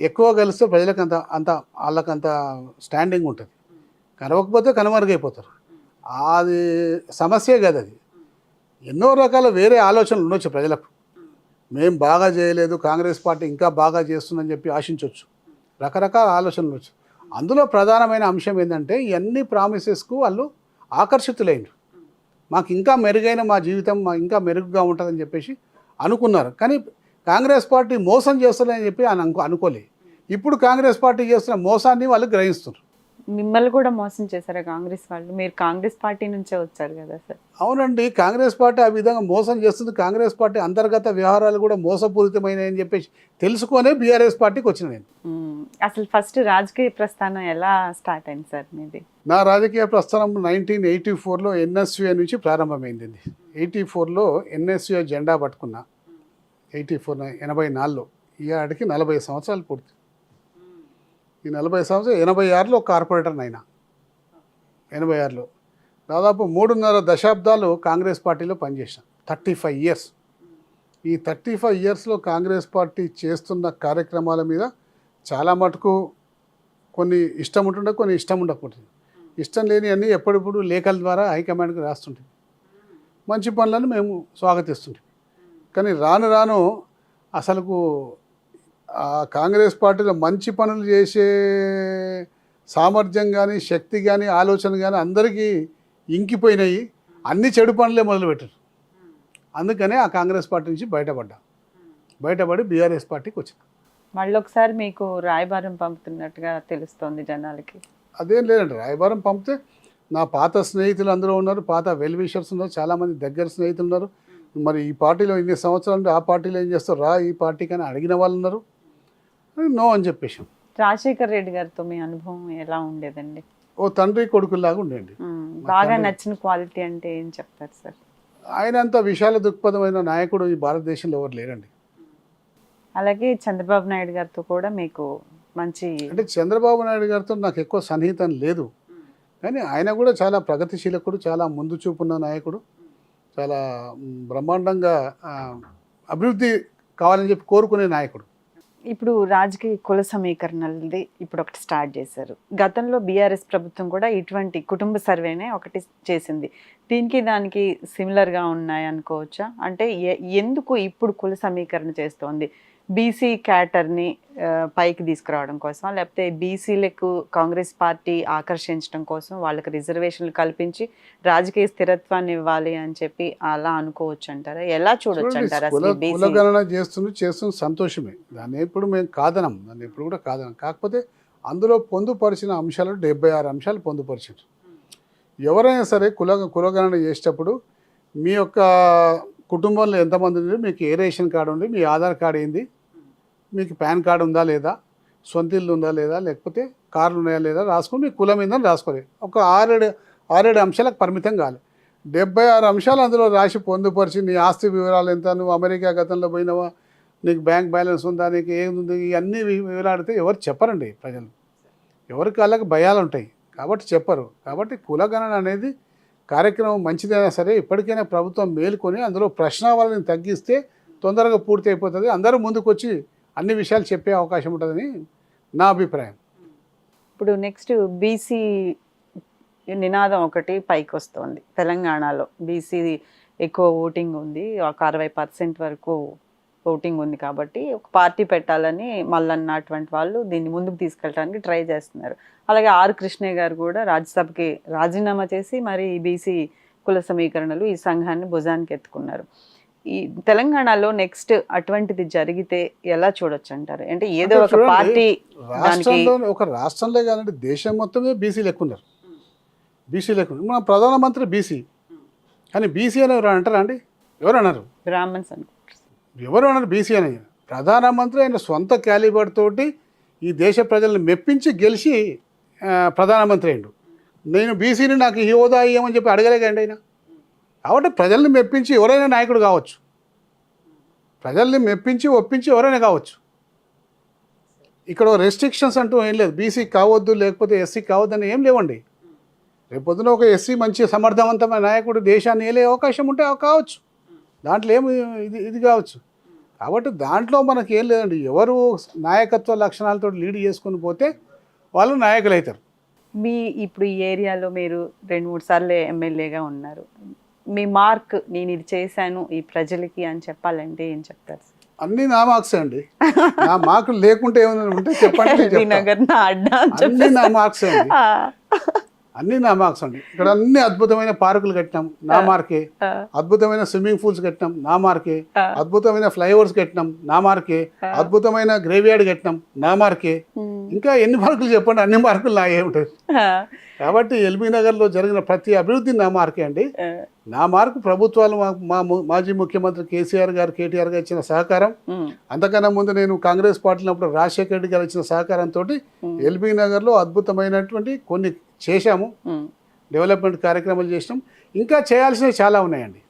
ఎక్కువ కలిస్తే ప్రజలకు అంత అంత వాళ్ళకంత స్టాండింగ్ ఉంటుంది. కలవకపోతే కనుమరుగైపోతారు. అది సమస్యే కదా. అది ఎన్నో రకాల వేరే ఆలోచనలు ఉండొచ్చు ప్రజలకు. మేము బాగా చేయలేదు, కాంగ్రెస్ పార్టీ ఇంకా బాగా చేస్తుందని చెప్పి ఆశించవచ్చు. రకరకాల ఆలోచనలు ఉండొచ్చు. అందులో ప్రధానమైన అంశం ఏంటంటే ఇవన్నీ ప్రామిసెస్కు వాళ్ళు ఆకర్షితులైనరు. మాకు ఇంకా మెరుగైన మా జీవితం ఇంకా మెరుగ్గా ఉంటుందని చెప్పేసి అనుకున్నారు. కానీ కాంగ్రెస్ పార్టీ మోసం చేస్తుందని చెప్పి అనుకోలే. ఇప్పుడు కాంగ్రెస్ పార్టీ చేస్తున్న మోసాన్ని వాళ్ళు గ్రహిస్తున్నారు. మిమ్మల్ని కూడా మోసం చేశారా కాంగ్రెస్ వాళ్ళు? మీరు కాంగ్రెస్ పార్టీ నుంచే వచ్చారు కదా సార్. అవునండి, కాంగ్రెస్ పార్టీ ఆ విధంగా మోసం చేస్తుంది. కాంగ్రెస్ పార్టీ అంతర్గత వ్యవహారాలు కూడా మోసపూరితమైనని చెప్పేసి తెలుసుకొనే బీఆర్ఎస్ పార్టీకి వచ్చిన నేను. అసలు ఫస్ట్ రాజకీయ ప్రస్థానం ఎలా స్టార్ట్ అయింది సార్ మీది? నా రాజకీయ ప్రస్థానం 1984లో ఎన్ఎస్యుఏ నుంచి ప్రారంభమైంది. 84లో ఎన్ఎస్యుఏ జెండా పట్టుకున్నా. 84లో ఈ ఆడికి 40 సంవత్సరాలు పూర్తి. ఈ 40 సంవత్సరాలు 86లో కార్పొరేటర్ని అయినా. 86లో దాదాపు 3.5 దశాబ్దాలు కాంగ్రెస్ పార్టీలో పనిచేశాను. 35 ఇయర్స్. ఈ 35 ఇయర్స్లో కాంగ్రెస్ పార్టీ చేస్తున్న కార్యక్రమాల మీద చాలా మటుకు కొన్ని ఇష్టం ఉంటుండే, కొన్ని ఇష్టం ఉండకపోతుంది. ఇష్టం లేని అన్నీ ఎప్పుడప్పుడు లేఖల ద్వారా హైకమాండ్కి రాస్తుంటాయి. మంచి పనులను మేము స్వాగతిస్తుంటాం. కానీ రాను రాను అసలుకు కాంగ్రెస్ పార్టీలో మంచి పనులు చేసే సామర్థ్యం కానీ, శక్తి కానీ, ఆలోచన కానీ అందరికీ ఇంకిపోయినాయి. అన్ని చెడు పనులే మొదలుపెట్టారు. అందుకనే ఆ కాంగ్రెస్ పార్టీ నుంచి బయటపడి బీఆర్ఎస్ పార్టీకి వచ్చిన. మళ్ళీ ఒకసారి మీకు రాయబారం పంపుతున్నట్టుగా తెలుస్తోంది జనాలకి. అదేం లేదండి, రాయబారం పంపితే నా పాత స్నేహితులు అందరూ ఉన్నారు, పాత వెల్ విషర్స్ ఉన్నారు, చాలామంది దగ్గర స్నేహితులు ఉన్నారు. మరి ఈ పార్టీలో ఇన్ని సంవత్సరాలు ఆ పార్టీలో ఏం చేస్తారు, రా ఈ పార్టీకి అని అడిగిన వాళ్ళు ఉన్నారు. నో అని చెప్పేసాం. రాజశేఖర్ రెడ్డి గారితో మీ అనుభవం ఎలా ఉండేదండి? ఓ తండ్రి కొడుకులాగా ఉండేయండి. బాగా నచ్చిన క్వాలిటీ అంటే ఏం చెప్తారు సార్? ఆయన అంత విశాల దృక్పథమైన నాయకుడు ఈ భారతదేశంలో ఎవరు లేరండి. అలాగే చంద్రబాబు నాయుడు గారితో కూడా మీకు మంచి అంటే చంద్రబాబు నాయుడు గారితో నాకు ఎక్కువ సన్నిహితం లేదు. కానీ ఆయన కూడా చాలా ప్రగతిశీలకుడు, చాలా ముందు చూపున్న నాయకుడు, చాలా బ్రహ్మాండంగా అభివృద్ధి కావాలని చెప్పి కోరుకునే నాయకుడు. ఇప్పుడు రాజకీయ కుల సమీకరణలది ఇప్పుడు ఒకటి స్టార్ట్ చేశారు. గతంలో బీఆర్ఎస్ ప్రభుత్వం కూడా ఇటువంటి కుటుంబ సర్వేనే ఒకటి చేసింది. దీనికి దానికి సిమిలర్గా ఉన్నాయి అనుకోవచ్చా? అంటే ఎందుకు ఇప్పుడు కుల సమీకరణ చేస్తోంది? బీసీ క్యాటర్ని పైకి తీసుకురావడం కోసం, లేకపోతే బీసీలకు కాంగ్రెస్ పార్టీ ఆకర్షించడం కోసం వాళ్ళకి రిజర్వేషన్లు కల్పించి రాజకీయ స్థిరత్వాన్ని ఇవ్వాలి అని చెప్పి అలా అనుకోవచ్చు అంటారా? ఎలా చూడొచ్చు అంటారా? కులగణన చేస్తున్న సంతోషమే, దాన్ని ఎప్పుడు మేము కాదనం, దాన్ని ఎప్పుడు కూడా కాదనం. కాకపోతే అందులో పొందుపరిచిన అంశాలు 76 అంశాలు పొందుపరిచారు. ఎవరైనా సరే కులగణన చేసేటప్పుడు మీ యొక్క కుటుంబంలో ఎంతమంది ఉంది, మీకు ఏ రేషన్ కార్డు ఉంది, మీ ఆధార్ కార్డు ఏంది, మీకు పాన్ కార్డు ఉందా లేదా, సొంత ఇల్లు ఉందా లేదా, లేకపోతే కార్లు ఉన్నాయా లేదా రాసుకొని మీ కులం ఏందని రాసుకోవాలి. ఒక 6-7 అంశాలకు పరిమితం కావాలి. 76 అంశాలు అందులో రాసి పొందుపరిచి నీ ఆస్తి వివరాలు ఎంత, నువ్వు అమెరికా గతంలో పోయినావా, నీకు బ్యాంక్ బ్యాలెన్స్ ఉందా, నీకు ఏముంది, ఇవన్నీ వివరాడితే ఎవరు చెప్పరండి. ప్రజలు ఎవరికి వాళ్ళకి భయాలు ఉంటాయి కాబట్టి చెప్పరు. కాబట్టి కులగణన అనేది కార్యక్రమం మంచిదైనా సరే ఇప్పటికైనా ప్రభుత్వం మేలుకొని అందులో ప్రశ్నావళిని తగ్గిస్తే తొందరగా పూర్తి అయిపోతుంది. అందరూ ముందుకు వచ్చి అన్ని విషయాలు చెప్పే అవకాశం ఉంటుందని నా అభిప్రాయం. ఇప్పుడు నెక్స్ట్ బీసీ నినాదం ఒకటి పైకి వస్తుంది. తెలంగాణలో బీసీ ఎక్కువ ఓటింగ్ ఉంది, ఒక 60% వరకు ఓటింగ్ ఉంది కాబట్టి ఒక పార్టీ పెట్టాలని మల్లన్న అటువంటి వాళ్ళు దీన్ని ముందుకు తీసుకెళ్ళడానికి ట్రై చేస్తున్నారు. అలాగే ఆర్ కృష్ణయ్య గారు కూడా రాజ్యసభకి రాజీనామా చేసి మరి బీసీ కుల సమీకరణలు ఈ సంఘాన్ని భుజానికి ఎత్తుకున్నారు. ఈ తెలంగాణలో నెక్స్ట్ అటువంటిది జరిగితే ఎలా చూడొచ్చు అంటారు? అంటే ఏదో ఒక చూడండి, పార్టీ దానికి రాష్ట్రంలో ఒక రాష్ట్రంలో కాదండి దేశం మొత్తమే బీసీలు ఎక్కువ ఉన్నారు. బీసీలు ఎక్కువ మన ప్రధానమంత్రి బీసీ, కానీ బీసీ అని ఎవరు అంటారా అండి? ఎవరు అన్నారు? బ్రాహ్మణ్స్ అనుకుంటారు. ఎవరు అన్నారు బీసీ అని? ప్రధానమంత్రి ఆయన సొంత క్యాలిబర్ తోటి ఈ దేశ ప్రజలను మెప్పించి గెలిచి ప్రధానమంత్రి అయ్యిండు. నేను బీసీని నాకు ఈ హోదా ఇవ్వమని చెప్పి అడగలేకండి ఆయన. కాబట్టి ప్రజల్ని మెప్పించి ఎవరైనా నాయకుడు కావచ్చు, ప్రజల్ని మెప్పించి ఒప్పించి ఎవరైనా కావచ్చు. ఇక్కడ రెస్ట్రిక్షన్స్ అంటూ ఏం లేదు. బీసీ కావద్దు లేకపోతే ఎస్సీ కావద్దని ఏం లేవండి. రేపొద్దున ఒక ఎస్సీ మంచి సమర్థవంతమైన నాయకుడు దేశాన్ని ఏలే అవకాశం ఉంటే కావచ్చు, దాంట్లో ఏమి ఇది కావచ్చు. కాబట్టి దాంట్లో మనకి ఏం లేదండి. ఎవరు నాయకత్వ లక్షణాలతో లీడ్ చేసుకుని పోతే వాళ్ళు నాయకులు అవుతారు. మీ ఇప్పుడు ఈ ఏరియాలో మీరు 2-3 సార్లు ఎమ్మెల్యేగా ఉన్నారు. మీ మార్క్ నేను ఇది చేశాను ఈ ప్రజలకి అని చెప్పాలంటే ఏం చెప్తారు? అన్నీ నా మార్క్స్ అండి. నా మార్కులు లేకుంటే ఏమైనా ఉంటే చెప్పండి, నేను చెప్తా. నగర్ నా అడ్డా అని అన్నీ నా మార్క్స్ అండి, ఆ. అన్నీ నా మార్క్స్ అండి. ఇక్కడ అన్ని అద్భుతమైన పార్కులు కట్టినాం, నా మార్కే. అద్భుతమైన స్విమ్మింగ్ పూల్స్ కట్టినాం, నా మార్కే. అద్భుతమైన ఫ్లైఓవర్స్ కట్టినాం, నా మార్కే. అద్భుతమైన గ్రేవ్యార్డ్ కట్టినాం, నా మార్కే. ఇంకా ఎన్ని మార్కులు చెప్పండి, అన్ని మార్కులు నా ఏముంటుంది. కాబట్టి ఎల్బీ నగర్లో జరిగిన ప్రతి అభివృద్ధి నా మార్కే అండి. నా మార్కు ప్రభుత్వాలు మాజీ ముఖ్యమంత్రి కేసీఆర్ గారు, కేటీఆర్ గారు ఇచ్చిన సహకారం, అంతకన్నా ముందు నేను కాంగ్రెస్ పార్టీలో రాజశేఖర రెడ్డి గారు ఇచ్చిన సహకారంతో ఎల్బీ నగర్లో అద్భుతమైనటువంటి కొన్ని చేశాము, డెవలప్మెంట్ కార్యక్రమాలు చేసినాం. ఇంకా చేయాల్సినవి చాలా ఉన్నాయండి.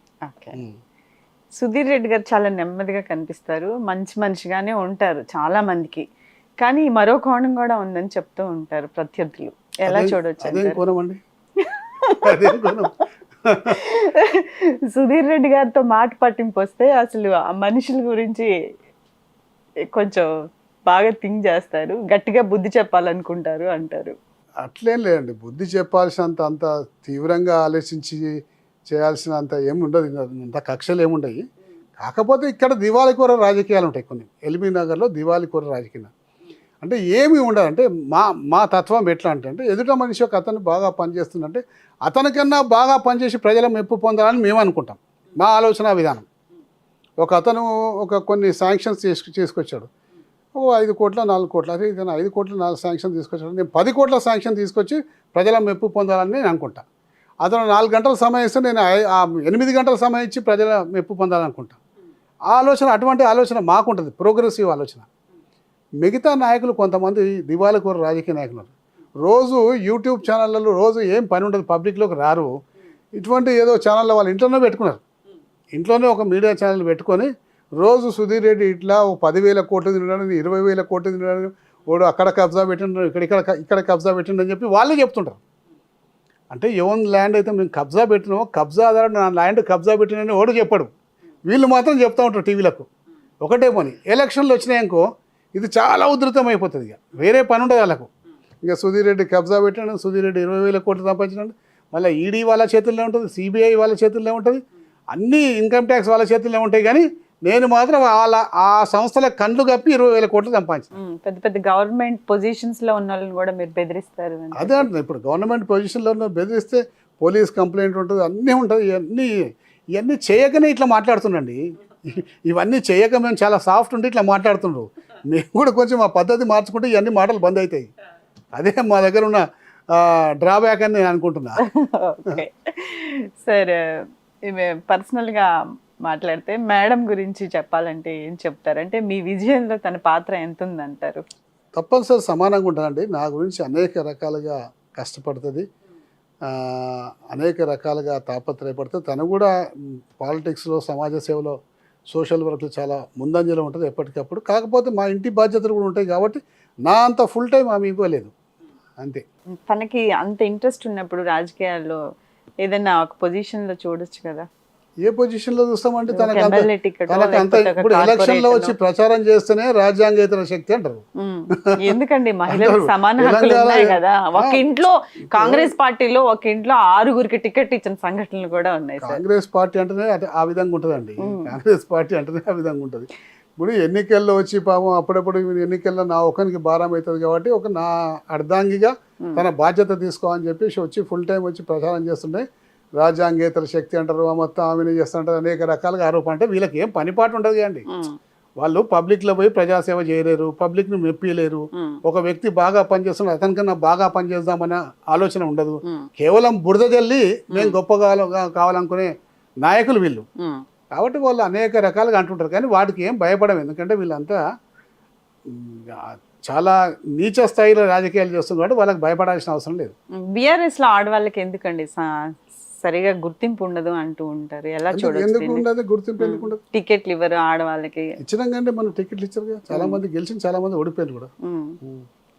సుధీర్ రెడ్డి గారు చాలా నెమ్మదిగా కనిపిస్తారు, మంచి మనిషిగానే ఉంటారు చాలా మందికి. కానీ మరో కోణం కూడా ఉందని చెప్తూ ఉంటారు ప్రత్యర్థులు. ఎలా చూడొచ్చు? అదేం కోణం అండి? అదేం కోణం? సుధీర్ రెడ్డి గారితో మాట పట్టింపు వస్తే అసలు ఆ మనుషుల గురించి కొంచెం బాగా థింక్ చేస్తారు, గట్టిగా బుద్ధి చెప్పాలనుకుంటారు అంటారు. అట్లేం లేదండి. బుద్ధి చెప్పాల్సినంత అంత తీవ్రంగా ఆలోచించి చేయాల్సినంత ఏముండదు, అంత కక్షలు ఏముండయి. కాకపోతే ఇక్కడ దివాళీకోర రాజకీయాలు ఉంటాయి కొన్ని. ఎల్బీ నగర్లో దివాళీకోర రాజకీయాలు అంటే ఏమి ఉండదంటే మా తత్వం ఎట్లా అంటే ఎదుట మనిషి ఒక అతను బాగా పనిచేస్తుందంటే అతనికన్నా బాగా పనిచేసి ప్రజల మెప్పు పొందాలని మేము అనుకుంటాం. మా ఆలోచన విధానం. ఒక అతను కొన్ని శాంక్షన్స్ చేసుకొచ్చాడు, 5 కోట్ల 4 కోట్ల, అదే ఇతను 5 కోట్ల 4 శాంక్షన్ తీసుకొచ్చాడు, నేను 10 కోట్ల శాంక్షన్ తీసుకొచ్చి ప్రజల మెప్పు పొందాలని నేను అనుకుంటా. అతను 4 గంటల సమయం ఇస్తే నేను 8 గంటల సమయం ఇచ్చి ప్రజల మెప్పు పొందాలనుకుంటా. ఆ ఆలోచన, అటువంటి ఆలోచన మాకుంటుంది, ప్రోగ్రెసివ్ ఆలోచన. మిగతా నాయకులు కొంతమంది దివాళీకోర రాజకీయ నాయకులు రోజు యూట్యూబ్ ఛానళ్ళలో రోజు ఏం పని ఉండదు, పబ్లిక్లోకి రారు. ఇటువంటి ఏదో ఛానల్లో వాళ్ళు ఇంట్లోనే పెట్టుకున్నారు, ఇంట్లోనే ఒక మీడియా ఛానల్ పెట్టుకొని రోజు సుధీర్ రెడ్డి ఇట్లా 10,000 కోట్లు తినడాను, 20,000 కోట్లు తినడాను, వాడు అక్కడ కబ్జా పెట్టిండు, ఇక్కడ కబ్జా పెట్టిండు అని చెప్పి వాళ్ళే చెప్తుంటారు. అంటే ఎవరి ల్యాండ్ అయితే మేము కబ్జా పెట్టినామో కబ్జాదారు నా ల్యాండ్ కబ్జా పెట్టినని వాడు చెప్పాడు, వీళ్ళు మాత్రం చెప్తూ ఉంటారు టీవీలకు. ఒకటే పని, ఎలక్షన్లు వచ్చినాయనుకో ఇది చాలా ఉధృతం అయిపోతుంది. ఇక వేరే పని ఉండదు వాళ్ళకు. ఇక సుధీర్ రెడ్డి కబ్జా పెట్టాడు, సుధీర్ రెడ్డి 20,000 కోట్లు సంపాదించాడు, మళ్ళీ ఈడీ వాళ్ళ చేతుల్లో ఉంటుంది, సిబిఐ వాళ్ళ చేతుల్లో ఉంటుంది, అన్నీ ఇన్కమ్ ట్యాక్స్ వాళ్ళ చేతుల్లో ఉంటాయి. కానీ నేను మాత్రం ఆ సంస్థల కళ్ళు కప్పి 20,000 కోట్లు సంపాదించాను. పెద్ద పెద్ద గవర్నమెంట్ పొజిషన్స్ లో ఉన్న వాళ్ళని కూడా మీరు బెదిరిస్తారు. అదే అంటున్నా, ఇప్పుడు గవర్నమెంట్ పొజిషన్లో బెదిరిస్తే పోలీస్ కంప్లైంట్ ఉంటుంది, అన్నీ ఉంటుంది. ఇవన్నీ చేయకనే ఇట్లా మాట్లాడుతుండండి. ఇవన్నీ చేయక మేము చాలా సాఫ్ట్ ఉండి ఇట్లా మాట్లాడుతుండ్రు. మేము కూడా కొంచెం ఆ పద్ధతి మార్చుకుంటే ఇవన్నీ మాటలు బంద్ అవుతాయి. అదే మా దగ్గర ఉన్న డ్రాబ్యాక్ అని నేను అనుకుంటున్నా. సార్, పర్సనల్గా మాట్లాడితే మేడం గురించి చెప్పాలంటే ఏం చెప్తారంటే మీ విజయంలో తన పాత్ర ఎంత ఉందంటారు? తప్పనిసరి సమానంగా ఉంటుందండి. నా గురించి అనేక రకాలుగా కష్టపడుతుంది, అనేక రకాలుగా తాపత్రయపడుతుంది. తను కూడా పాలిటిక్స్లో, సమాజ సేవలో, సోషల్ వర్క్లో చాలా ముందంజలో ఉంటుంది ఎప్పటికప్పుడు. కాకపోతే మా ఇంటి బాధ్యతలు కూడా ఉంటాయి కాబట్టి నా అంత ఫుల్ టైం ఆమె ఇవ్వలేదు, అంతే. తనకి అంత ఇంట్రెస్ట్ ఉన్నప్పుడు రాజకీయాల్లో ఏదైనా ఒక పొజిషన్లో చూడొచ్చు కదా. ఏ పొజిషన్లో చూస్తామంటే తనకంత ఇప్పుడు ఎలక్షన్లో వచ్చి ప్రచారం చేస్తేనే రాజ్యాంగేతర శక్తి అంటారు. ఎందుకండి మహిళలకు సమాన హక్కులు ఉన్నాయి కదా. ఒక ఇంట్లో కాంగ్రెస్ పార్టీలో ఒక ఇంట్లో 6గురికి టికెట్ ఇచ్చిన సంఘటనలు కూడా ఉన్నాయి. కాంగ్రెస్ పార్టీ అంటేనే ఆ విధంగా ఉంటుందండి. కాంగ్రెస్ పార్టీ అంటేనే ఆ విధంగా ఉంటుంది. ఇప్పుడు ఎన్నికల్లో వచ్చి పాపం అప్పుడప్పుడు ఎన్నికల్లో నా ఒకరికి భారం అవుతుంది కాబట్టి ఒక నా అర్ధాంగిగా తన బాధ్యత తీసుకోవాలని చెప్పేసి వచ్చి ఫుల్ టైం వచ్చి ప్రచారం చేస్తుంటే రాజ్యాంగేతర శక్తి అంటారు, మొత్తం ఆమెను చేస్తుంటారు, అనేక రకాలుగా ఆరోపణ. అంటే వీళ్ళకి ఏం పనిపాటు ఉండదు అండి. వాళ్ళు పబ్లిక్లో పోయి ప్రజాసేవ చేయలేరు, పబ్లిక్ను మెప్పియలేరు. ఒక వ్యక్తి బాగా పనిచేస్తున్నారు, అతనికన్నా బాగా పనిచేద్దామనే ఆలోచన ఉండదు. కేవలం బురద జల్లి మేము గొప్ప కావాలనుకునే నాయకులు వీళ్ళు. కాబట్టి వాళ్ళు అనేక రకాలుగా అంటుంటారు, కానీ వాటికి ఏం భయపడం. ఎందుకంటే వీళ్ళంతా చాలా నీచ స్థాయిలో రాజకీయాలు చేస్తున్నారు కాబట్టి వాళ్ళకి భయపడాల్సిన అవసరం లేదు. బీఆర్ఎస్ లో ఆడవాళ్ళకి ఎందుకండి సరిగా గుర్తింపు ఉండదు అంటూ ఉంటారు, ఎలా చూడొచ్చు? ఎందుకు ఉండదు గుర్తింపు? ఎందుకు ఉండదు? టికెట్లు ఇవ్వరు ఆడవాళ్ళకి. ఇచ్చినాకంటే మనం టికెట్లు ఇచ్చారు కదా, చాలా మంది గెలిచిన చాలా మంది ఓడిపోయారు కూడా.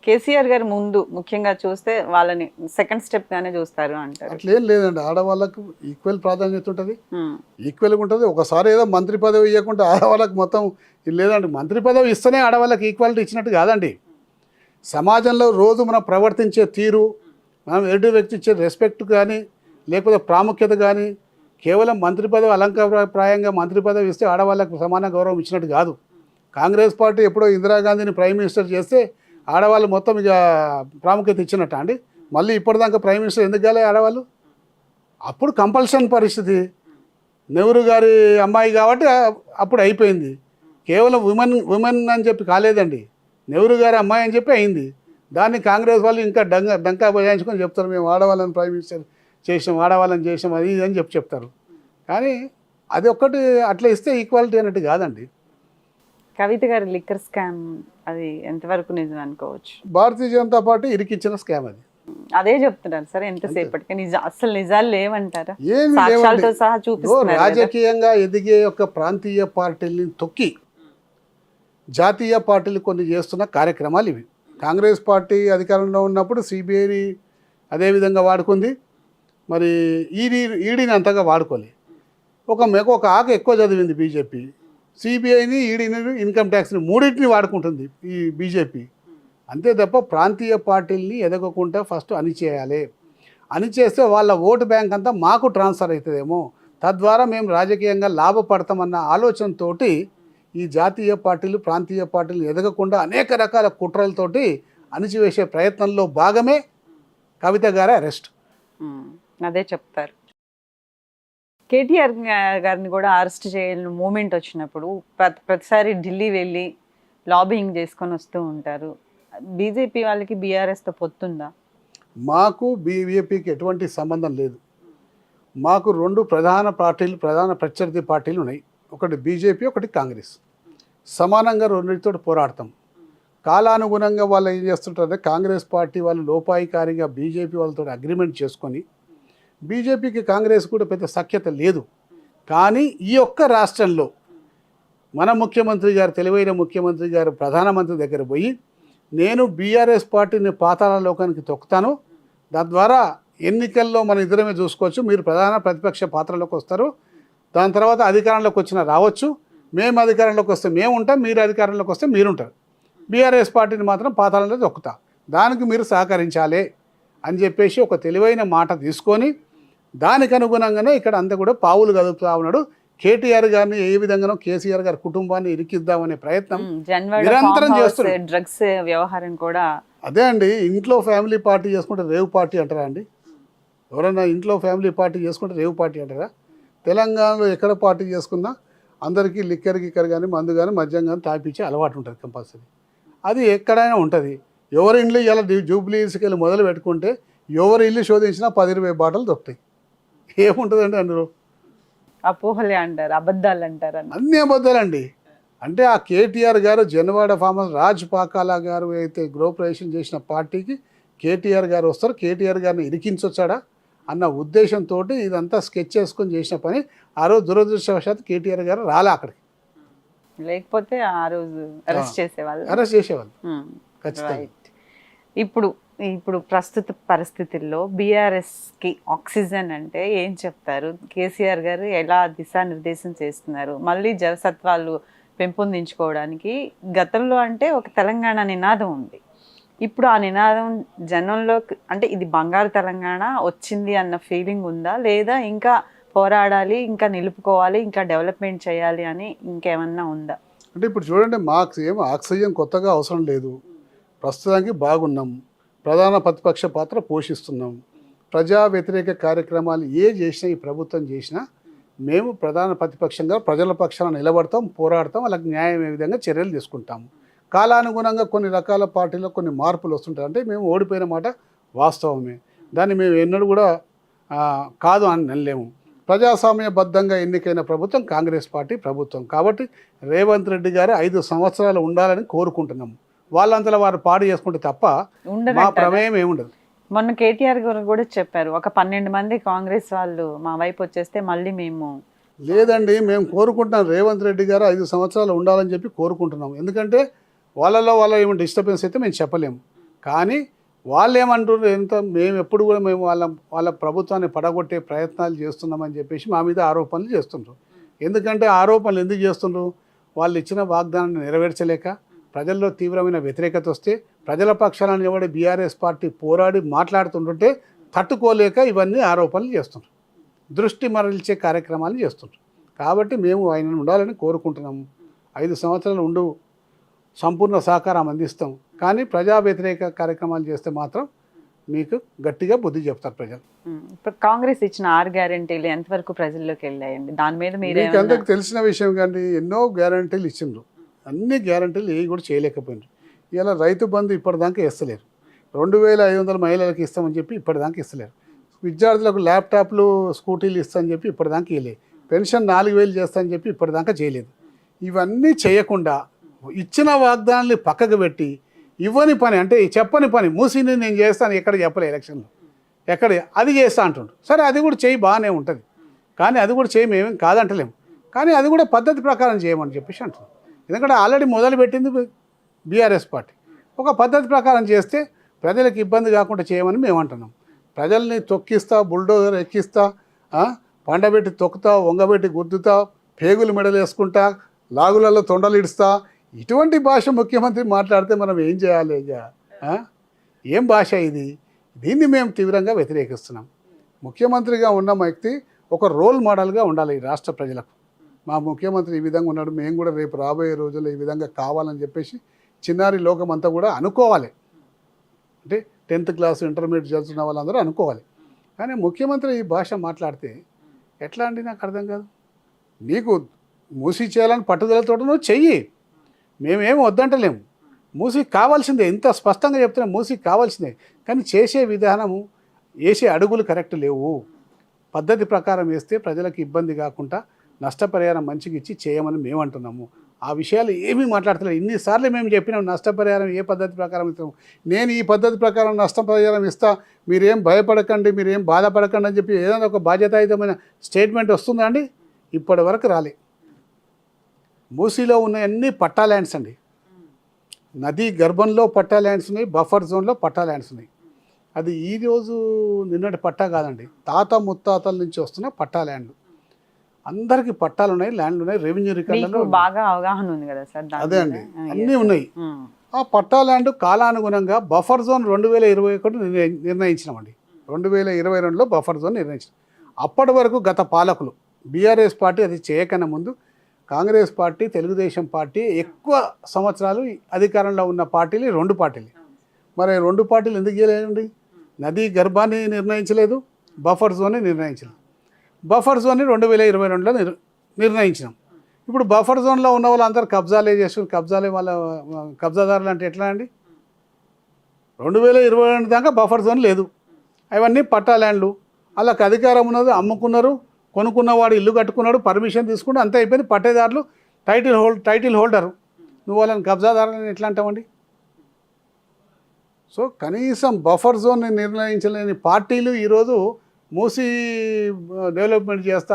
కేసీఆర్ గారు ముందు ముఖ్యంగా చూస్తే వాళ్ళని సెకండ్ స్టెప్ గానే చూస్తారు అంటారు. అట్లేం లేదండి, ఆడవాళ్ళకు ఈక్వల్ ప్రాధాన్యత ఉంటుంది, ఈక్వల్గా ఉంటుంది. ఒకసారి ఏదో మంత్రి పదవి ఇవ్వకుండా ఆడవాళ్ళకి మొత్తం లేదండి. మంత్రి పదవి ఇస్తేనే ఆడవాళ్ళకి ఈక్వాలిటీ ఇచ్చినట్టు కాదండి. సమాజంలో రోజు మనం ప్రవర్తించే తీరు, మనం ఎదుటి వ్యక్తి ఇచ్చే రెస్పెక్ట్ కానీ లేకపోతే ప్రాముఖ్యత కానీ కేవలం మంత్రి పదవి అలంకారప్రాయంగా మంత్రి పదవి ఇస్తే ఆడవాళ్ళకు సమాన గౌరవం ఇచ్చినట్టు కాదు. కాంగ్రెస్ పార్టీ ఎప్పుడో ఇందిరాగాంధీని ప్రైమ్ మినిస్టర్ చేస్తే ఆడవాళ్ళు మొత్తం ఇక ప్రాముఖ్యత ఇచ్చినట్ట అండి. మళ్ళీ ఇప్పటిదాకా ప్రైమ్ మినిస్టర్ ఎందుకు కాలే ఆడవాళ్ళు? అప్పుడు కంపల్షన్ పరిస్థితి, నెహ్రూ గారి అమ్మాయి కాబట్టి అప్పుడు అయిపోయింది. కేవలం ఉమెన్ అని చెప్పి కాలేదండి, నెహ్రూ గారి అమ్మాయి అని చెప్పి అయింది. దాన్ని కాంగ్రెస్ వాళ్ళు ఇంకా డంకా బజాయించుకొని చెప్తారు, మేము ఆడవాళ్ళని ప్రైమ్ మినిస్టర్ చేసాం, ఆడవాళ్ళని చేసాం, అది ఇది అని చెప్తారు. కానీ అది ఒక్కటి అట్లా ఇస్తే ఈక్వాలిటీ అన్నట్టు కాదండి. కవిత గారి లిక్కర్ స్కామ్ అది ఎంతవరకు నిజం అనుకోవచ్చు? భారతీయ జనతా పార్టీ ఇరికిచ్చిన స్కామ్ అది. అదే చెప్తున్నారు సార్, ఎంతసేపటికి అసలు నిజాలు లేవంటారా? ఏమి సాక్ష్యాలతో సహా చూపిస్తున్నారు. రాజకీయంగా ఎదిగే యొక్క ప్రాంతీయ పార్టీల్ని తొక్కి జాతీయ పార్టీలు కొన్ని చేస్తున్న కార్యక్రమాలు ఇవి. కాంగ్రెస్ పార్టీ అధికారంలో ఉన్నప్పుడు సిబిఐని అదేవిధంగా వాడుకుంది, మరి ఈడీని అంతగా వాడుకోలే. ఒక ఆకు ఎక్కువ చదివింది బీజేపీ, సిబిఐని, ఈడీని, ఇన్కమ్ ట్యాక్స్ని, మూడింటిని వాడుకుంటుంది ఈ బీజేపీ. అంతే తప్ప ప్రాంతీయ పార్టీల్ని ఎదగకుండా ఫస్ట్ అణిచేయాలి. అణిచేస్తే వాళ్ళ ఓటు బ్యాంక్ అంతా మాకు ట్రాన్స్ఫర్ అవుతుందేమో, తద్వారా మేము రాజకీయంగా లాభపడతామన్న ఆలోచనతోటి ఈ జాతీయ పార్టీలు ప్రాంతీయ పార్టీలు ఎదగకుండా అనేక రకాల కుట్రలతోటి అణిచివేసే ప్రయత్నంలో భాగమే కవిత గారి అరెస్ట్. అదే చెప్తారు. కేటీఆర్ గారిని కూడా అరెస్ట్ చేయాలని మూమెంట్ వచ్చినప్పుడు ప్రతిసారి ఢిల్లీ వెళ్ళి లాబింగ్ చేసుకొని వస్తూ ఉంటారు. బీజేపీ వాళ్ళకి బీఆర్ఎస్తో పొత్తుందా? మాకు బీజేపీకి ఎటువంటి సంబంధం లేదు. మాకు రెండు ప్రధాన ప్రత్యర్థి పార్టీలు ఉన్నాయి, ఒకటి బీజేపీ, ఒకటి కాంగ్రెస్. సమానంగా రెండింటితో పోరాడతాం. కాలానుగుణంగా వాళ్ళు ఏం చేస్తుంటారంటే కాంగ్రెస్ పార్టీ వాళ్ళు లోపాయికారిగా బీజేపీ వాళ్ళతో అగ్రిమెంట్ చేసుకొని, బీజేపీకి కాంగ్రెస్ కూడా పెద్ద సఖ్యత లేదు. కానీ ఈ ఒక్క రాష్ట్రంలో మన ముఖ్యమంత్రి గారు, తెలివైన ముఖ్యమంత్రి గారు ప్రధానమంత్రి దగ్గర పోయి నేను బీఆర్ఎస్ పార్టీని పాతాళ లోకానికి తొక్కుతాను, తద్వారా ఎన్నికల్లో మన ఇద్దరమే చూసుకోవచ్చు, మీరు ప్రధాన ప్రతిపక్ష పాత్రలోకి వస్తారు, దాని తర్వాత అధికారంలోకి వచ్చినా రావచ్చు, మేము అధికారంలోకి వస్తే మేము ఉంటాం, మీరు అధికారంలోకి వస్తే మీరుంటారు, బీఆర్ఎస్ పార్టీని మాత్రం పాతాళంలో తొక్కుతా, దానికి మీరు సహకరించాలి అని చెప్పేసి ఒక తెలివైన మాట తీసుకొని దానికి అనుగుణంగానే ఇక్కడ అంతా కూడా పావులు కదుపుతా ఉన్నాడు. కేటీఆర్ గారిని ఏ విధంగానో కేసీఆర్ గారి కుటుంబాన్ని ఇరికిద్దామనే ప్రయత్నం నిరంతరం చేస్తున్నారు. డ్రగ్స్ వ్యవహారం కూడా అదే అండి. ఇంట్లో ఫ్యామిలీ పార్టీ చేసుకుంటే రేవ్ పార్టీ అంటారా అండి? ఎవరైనా ఇంట్లో ఫ్యామిలీ పార్టీ చేసుకుంటే రేవ్ పార్టీ అంటారా? తెలంగాణలో ఎక్కడ పార్టీ చేసుకున్నా అందరికీ లిక్కర్ కానీ మందు కానీ మద్యం కానీ తాపించే అలవాటు ఉంటుంది కంపల్సరీ. అది ఎక్కడైనా ఉంటుంది. ఎవరి ఇల్లు ఇలా జూబ్లీస్కి వెళ్ళి మొదలు పెట్టుకుంటే ఎవరి ఇల్లు శోధించినా 10-20 బాటలు దొరుకుతాయి. ఏముంటుందండి అందులో? అపోహలే అంటారు, అబద్ధాలు అంటారు, అన్ని అబద్ధాలండి. అంటే ఆ కేటీఆర్ గారు జనవాడ ఫార్మర్స్ రాజ్ పాకాలా గారు అయితే గృహప్రవేశం చేసిన పార్టీకి కేటీఆర్ గారు వస్తారు, కేటీఆర్ గారిని ఇరికించొచ్చాడా అన్న ఉద్దేశంతో ఇదంతా స్కెచ్ చేసుకొని చేసిన పని. ఆ రోజు దురదృష్టవశాత్తు కేటీఆర్ గారు రాలే అక్కడికి, లేకపోతే ఆ రోజు అరెస్ట్ చేసేవాళ్ళు. ఖచ్చితంగా. ఇప్పుడు ప్రస్తుత పరిస్థితుల్లో బీఆర్ఎస్కి ఆక్సిజన్ అంటే ఏం చెప్తారు? కేసీఆర్ గారు ఎలా దిశానిర్దేశం చేస్తున్నారు? మళ్ళీ జవసత్వాలు పెంపొందించుకోవడానికి గతంలో అంటే ఒక తెలంగాణ నినాదం ఉంది, ఇప్పుడు ఆ నినాదం జనంలో అంటే ఇది బంగారు తెలంగాణ వచ్చింది అన్న ఫీలింగ్ ఉందా, లేదా ఇంకా పోరాడాలి, ఇంకా నిలుపుకోవాలి, ఇంకా డెవలప్మెంట్ చేయాలి అని ఇంకేమన్నా ఉందా? అంటే ఇప్పుడు చూడండి, మాకు ఏం ఆక్సిజన్ కొత్తగా అవసరం లేదు, ప్రస్తుతానికి బాగున్నాం, ప్రధాన ప్రతిపక్ష పాత్ర పోషిస్తున్నాం. ప్రజా వ్యతిరేక కార్యక్రమాలు చేసినా ఈ ప్రభుత్వం చేసినా మేము ప్రధాన ప్రతిపక్షంగా ప్రజల పక్షాన నిలబడతాం, పోరాడతాం, వాళ్ళకి న్యాయమే విధంగా చర్యలు తీసుకుంటాము. కాలానుగుణంగా కొన్ని రకాల పార్టీలో కొన్ని మార్పులు వస్తుంటాయి. అంటే మేము ఓడిపోయిన మాట వాస్తవమే, దాన్ని మేము ఎన్నడూ కూడా కాదు అని అనలేము. ప్రజాస్వామ్యబద్ధంగా ఎన్నికైన ప్రభుత్వం కాంగ్రెస్ పార్టీ ప్రభుత్వం కాబట్టి రేవంత్ రెడ్డి గారు 5 సంవత్సరాలు ఉండాలని కోరుకుంటున్నాము. వాళ్ళంతలో వారు పాడు చేసుకుంటే తప్ప మా ప్రమేయం ఏముండదు. మొన్న కేటీఆర్ గారు కూడా చెప్పారు, ఒక 12 మంది కాంగ్రెస్ వాళ్ళు మా వైపు వచ్చేస్తే మళ్ళీ మేము లేదండి, మేము కోరుకుంటున్నాం రేవంత్ రెడ్డి గారు 5 సంవత్సరాలు ఉండాలని చెప్పి కోరుకుంటున్నాం. ఎందుకంటే వాళ్ళ ఏమైనా డిస్టర్బెన్స్ అయితే మేము చెప్పలేము. కానీ వాళ్ళు ఏమంటారు, మేము ఎప్పుడు కూడా మేము వాళ్ళ ప్రభుత్వాన్ని పడగొట్టే ప్రయత్నాలు చేస్తున్నామని చెప్పేసి మా మీద ఆరోపణలు చేస్తుండ్రు. ఎందుకంటే ఆరోపణలు ఎందుకు చేస్తుండ్రు? వాళ్ళు ఇచ్చిన వాగ్దానాన్ని నెరవేర్చలేక ప్రజల్లో తీవ్రమైన వ్యతిరేకత వస్తే ప్రజల పక్షాన నిలబడి బీఆర్ఎస్ పార్టీ పోరాడి మాట్లాడుతుంటుంటే తట్టుకోలేక ఇవన్నీ ఆరోపణలు చేస్తుండ్రు, దృష్టి మరల్చే కార్యక్రమాలు చేస్తుండ్రు. కాబట్టి మేము ఆయనను ఉండాలని కోరుకుంటున్నాము. 5 సంవత్సరాలు ఉండు, సంపూర్ణ సహకారం అందిస్తాం. కానీ ప్రజా వ్యతిరేక కార్యక్రమాలు చేస్తే మాత్రం మీకు గట్టిగా బుద్ధి చెప్తారు ప్రజలు. ఇప్పుడు కాంగ్రెస్ ఇచ్చిన 6 గ్యారెంటీలు ఎంతవరకు ప్రజల్లోకి వెళ్ళాయండి? దాని మీద మీకు అందరికి తెలిసిన విషయం కానీ ఎన్నో గ్యారంటీలు ఇచ్చిండ్రు, అన్ని గ్యారంటీలు ఏవి కూడా చేయలేకపోయినారు. ఇలా రైతు బంధు ఇప్పటిదాకా ఇస్తలేరు, 2500 మహిళలకు ఇస్తామని చెప్పి ఇప్పటిదాకా ఇస్తలేరు, విద్యార్థులకు ల్యాప్టాప్లు స్కూటీలు ఇస్తామని చెప్పి ఇప్పటిదాకా ఇవ్వలేదు, పెన్షన్ 4000 చేస్తామని చెప్పి ఇప్పటిదాకా చేయలేదు. ఇవన్నీ చేయకుండా ఇచ్చిన వాగ్దానాన్ని పక్కకు పెట్టి ఇవ్వని పని అంటే చెప్పని పని మూసిని నేను చేస్తాను ఎక్కడ చెప్పలే ఎలక్షన్లో ఎక్కడ అది చేస్తా అంటుండ్రు. సరే అది కూడా చేయి బాగానే ఉంటుంది, కానీ అది కూడా చేయి మేమేం కాదంటలేము, కానీ అది కూడా పద్ధతి ప్రకారం చేయమని చెప్పేసి అంటున్నాం. ఎందుకంటే ఆల్రెడీ మొదలుపెట్టింది బీఆర్ఎస్ పార్టీ, ఒక పద్ధతి ప్రకారం చేస్తే ప్రజలకు ఇబ్బంది కాకుండా చేయమని మేము అంటున్నాం. ప్రజల్ని తొక్కిస్తా, బుల్డోజర్ ఎక్కిస్తా, పండబెట్టి తొక్కుతా, వంగబెట్టి గుద్దుతా, పేగులు మెడలు వేసుకుంటా, లాగులలో తొండలు ఇడుస్తా, ఇటువంటి భాష ముఖ్యమంత్రి మాట్లాడితే మనం ఏం చేయాలి? ఏం భాష ఇది? దీన్ని మేము తీవ్రంగా వ్యతిరేకిస్తున్నాం. ముఖ్యమంత్రిగా ఉన్న వ్యక్తి ఒక రోల్ మోడల్గా ఉండాలి ఈ రాష్ట్ర ప్రజలకు. మా ముఖ్యమంత్రి ఈ విధంగా ఉన్నాడు, మేము కూడా రేపు రాబోయే రోజుల్లో ఈ విధంగా కావాలని చెప్పేసి చిన్నారి లోకం అంతా కూడా అనుకోవాలి. అంటే 10th క్లాస్ ఇంటర్మీడియట్ చదువుతున్న వాళ్ళందరూ అనుకోవాలి. కానీ ముఖ్యమంత్రి ఈ భాష మాట్లాడితే ఎట్లా అండి? నాకు అర్థం కాదు. నీకు మూసి చేయాలని పట్టుదలతో నువ్వు చెయ్యి, మేమేమి వద్దంటలేము. మూసికి కావాల్సిందే, ఇంత స్పష్టంగా చెప్తున్నాం, మూసికి కావాల్సిందే. కానీ చేసే విధానము, వేసే అడుగులు కరెక్ట్ లేవు. పద్ధతి ప్రకారం వేస్తే ప్రజలకు ఇబ్బంది కాకుండా నష్టపరిహారం మంచిగా ఇచ్చి చేయమని మేము అంటున్నాము. ఆ విషయాలు ఏమీ మాట్లాడతలేదు. ఇన్నిసార్లు మేము చెప్పినాం నష్టపరిహారం ఏ పద్ధతి ప్రకారం ఇస్తాము, నేను ఈ పద్ధతి ప్రకారం నష్టపరిహారం ఇస్తా, మీరేం భయపడకండి, మీరేం బాధపడకండి అని చెప్పి ఏదైనా ఒక బాధ్యతాయుతమైన స్టేట్మెంట్ వస్తుందా అండి? ఇప్పటి వరకు రాలే. మూసీలో ఉన్న అన్ని పట్టా ల్యాండ్స్ అండి, నదీ గర్భంలో పట్టా ల్యాండ్స్ ఉన్నాయి, బఫర్ జోన్లో పట్టా ల్యాండ్స్ ఉన్నాయి. అది ఈరోజు నిన్నటి పట్టా కాదండి, తాత ముత్తాతల నుంచి వస్తున్న పట్టా ల్యాండ్లు. అందరికి పట్టాలు ఉన్నాయి, ల్యాండ్లు ఉన్నాయి, రెవెన్యూ రికార్డులలో బాగా అవగాహన ఉంది కదా సార్. అదే అండి, అన్నీ ఉన్నాయి. ఆ పట్టా ల్యాండ్ కాలానుగుణంగా బఫర్ జోన్ 2021 నిర్ణయించినామండి. 2022లో బఫర్ జోన్ నిర్ణయించాం. అప్పటి వరకు గత పాలకులు బీఆర్ఎస్ పార్టీ అది చేయకన్నా ముందు కాంగ్రెస్ పార్టీ, తెలుగుదేశం పార్టీ ఎక్కువ సంవత్సరాలు అధికారంలో ఉన్న పార్టీలు 2 పార్టీలు. మరి 2 పార్టీలు ఎందుకు చేయలేదండి? నదీ గర్భాన్ని నిర్ణయించలేదు, బఫర్ జోన్ని నిర్ణయించలేదు. బఫర్ జోన్ని 2022లో నిర్ణయించినాం. ఇప్పుడు బఫర్ జోన్లో ఉన్న వాళ్ళందరూ కబ్జాలే చేసుకుని వాళ్ళ కబ్జాదారులు అంటే ఎట్లా అండి? 2022 దాకా బఫర్ జోన్ లేదు, అవన్నీ పట్టా ల్యాండ్లు. వాళ్ళకి అధికారం ఉన్నది, అమ్ముకున్నారు, కొనుక్కున్నవాడు ఇల్లు కట్టుకున్నాడు, పర్మిషన్ తీసుకుంటూ అంతే అయిపోయింది. పట్టేదారులు టైటిల్ హోల్డరు, నువ్వు వాళ్ళని కబ్జాదారులని ఎట్లా అంటామండి? సో కనీసం బఫర్ జోన్ని నిర్ణయించలేని పార్టీలు ఈరోజు మూసి డెవలప్మెంట్ చేస్తా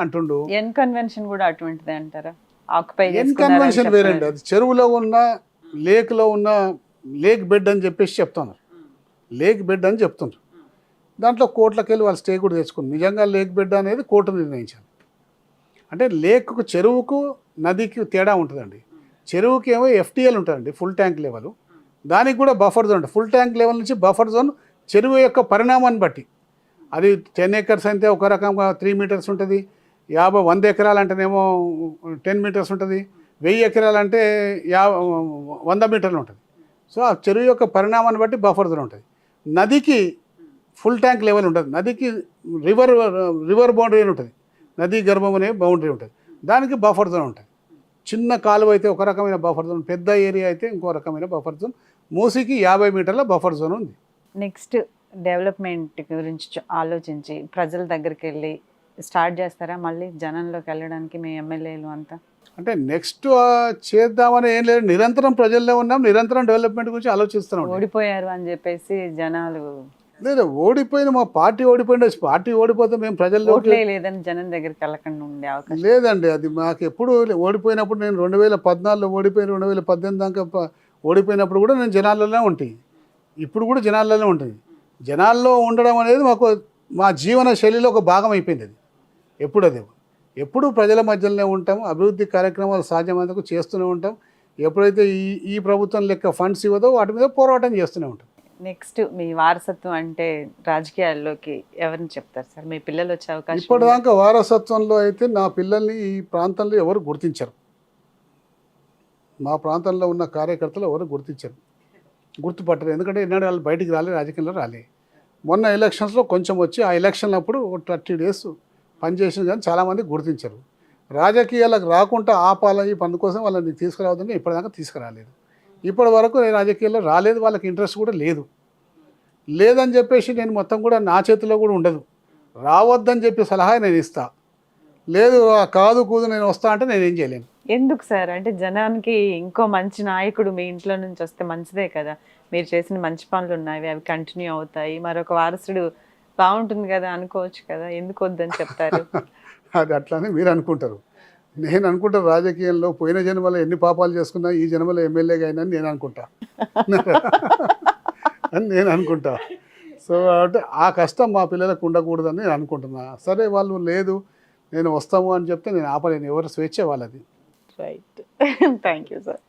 అంటుండు. ఎన్ కన్వెన్షన్ కూడా అటువంటిదే అంటారా? ఎన్ కన్వెన్షన్ వేరండి, అది చెరువులో ఉన్న లేక్లో ఉన్న లేక్ బెడ్ అని చెప్పేసి చెప్తున్నారు, లేక్ బెడ్ అని చెప్తున్నారు. దాంట్లో కోర్టులకు వెళ్ళి వాళ్ళు స్టే కూడా తెచ్చుకుంది. నిజంగా లేక్ బెడ్ అనేది కోర్టు నిర్ణయించాలి. అంటే లేక్కు, చెరువుకు, నదికి తేడా ఉంటుందండి. చెరువుకి ఏమో FTL ఉంటుందండి, ఫుల్ ట్యాంక్ లెవెల్. దానికి కూడా buffer zone, full tank level నుంచి బఫర్ జోన్ చెరువు యొక్క పరిణామాన్ని బట్టి, అది 10 acres అయితే ఒక రకంగా 3 meters ఉంటుంది, 100 ఎకరాలు అంటేనేమో 10 meters ఉంటుంది, 1000 ఎకరాలు అంటే 100 మీటర్లు ఉంటుంది. సో ఆ చెరువు యొక్క పరిణామాన్ని బట్టి బఫర్ జోన్ ఉంటుంది. నదికి ఫుల్ ట్యాంక్ లెవెల్ ఉంటుంది. నదికి రివర్ బౌండరీ అని ఉంటుంది. నదీ గర్భం అనే బౌండరీ ఉంటుంది. దానికి బఫర్ జోన్ ఉంటుంది. చిన్న కాలువ అయితే ఒక రకమైన బఫర్ జోన్, పెద్ద ఏరియా అయితే ఇంకో రకమైన బఫర్ జోన్. మూసికి 50 మీటర్ల బఫర్ జోన్ ఉంది. నెక్స్ట్ డెవలప్మెంట్ గురించి ఆలోచించి ప్రజల దగ్గరికి వెళ్ళి స్టార్ట్ చేస్తారా మళ్ళీ జనంలోకి వెళ్ళడానికి మీ ఎమ్మెల్యేలు అంతా? అంటే నెక్స్ట్ చేద్దామని ఏం లేదు, నిరంతరం ప్రజల్లో ఉన్నాం, నిరంతరం డెవలప్మెంట్ గురించి ఆలోచిస్తున్నాం. ఓడిపోయారు అని చెప్పేసి జనాలు లేదు, ఓడిపోయిన మా పార్టీ పార్టీ ఓడిపోతే మేము ప్రజల్లో ఓట్లే లేదని జనం దగ్గరికి వెళ్ళకుండా ఉండే అవకాశం లేదండి. అది మాకు ఎప్పుడు ఓడిపోయినప్పుడు నేను 2014లో ఓడిపోయి 2018 దాకా ఓడిపోయినప్పుడు కూడా నేను జనాల్లోనే ఉంటాయి. ఇప్పుడు కూడా జనాల్లోనే ఉంటుంది. జనాల్లో ఉండడం అనేది మాకు మా జీవన శైలిలో ఒక భాగం అయిపోయింది. అది ఎప్పుడు ప్రజల మధ్యలోనే ఉంటాం. అభివృద్ధి కార్యక్రమాలు సాధ్యమైనందుకు చేస్తూనే ఉంటాం. ఎప్పుడైతే ఈ ప్రభుత్వం లెక్క ఫండ్స్ ఇవ్వదో వాటి మీద పోరాటం చేస్తూనే ఉంటాం. నెక్స్ట్ మీ వారసత్వం అంటే రాజకీయాల్లోకి ఎవరిని చెప్తారు సార్? మీ పిల్లలు వచ్చే అవకాశం ఇప్పటిదాకా వారసత్వంలో అయితే నా పిల్లల్ని ఈ ప్రాంతంలో ఎవరు గుర్తించరు. మా ప్రాంతంలో ఉన్న కార్యకర్తలు ఎవరు గుర్తుపట్టరు. ఎందుకంటే ఎన్నడూ వాళ్ళు బయటికి రాజకీయంలో రాలే. మొన్న ఎలక్షన్స్లో కొంచెం వచ్చి ఆ ఎలక్షన్ అప్పుడు 30 డేస్ పనిచేసిన కానీ చాలామంది గుర్తించరు. రాజకీయాలకు రాకుండా ఆపాలని అందుకోసం వాళ్ళని తీసుకురావద్దని ఇప్పటిదాకా తీసుకురాలేదు. ఇప్పటి వరకు నేను రాజకీయాల్లో రాలేదు, వాళ్ళకి ఇంట్రెస్ట్ కూడా లేదని చెప్పేసి నేను మొత్తం కూడా నా చేతిలో కూడా ఉండదు. రావద్దని చెప్పి సలహా నేను ఇస్తా. లేదు కాదు నేను వస్తా అంటే నేను ఏం చేయలేను. ఎందుకు సార్? అంటే జనానికి ఇంకో మంచి నాయకుడు మీ ఇంట్లో నుంచి వస్తే మంచిదే కదా. మీరు చేసిన మంచి పనులు ఉన్నాయి, అవి కంటిన్యూ అవుతాయి. మరొక వారసుడు బాగుంటుంది కదా అనుకోవచ్చు కదా. ఎందుకు వద్దని చెప్తారు? అది అట్లానే మీరు అనుకుంటారు. నేను అనుకుంటా రాజకీయంలో పోయిన జన్మలో ఎన్ని పాపాలు చేసుకున్నా ఈ జన్మలో ఎమ్మెల్యేగా అయినా నేను అనుకుంటా. సో అంటే ఆ కష్టం మా పిల్లలకు ఉండకూడదని నేను అనుకుంటున్నా. సరే వాళ్ళు లేదు నేను వస్తాము అని చెప్తే నేను ఆపలేను. ఎవరు స్వేచ్ఛ వాళ్ళది. రైట్. Thank you sir.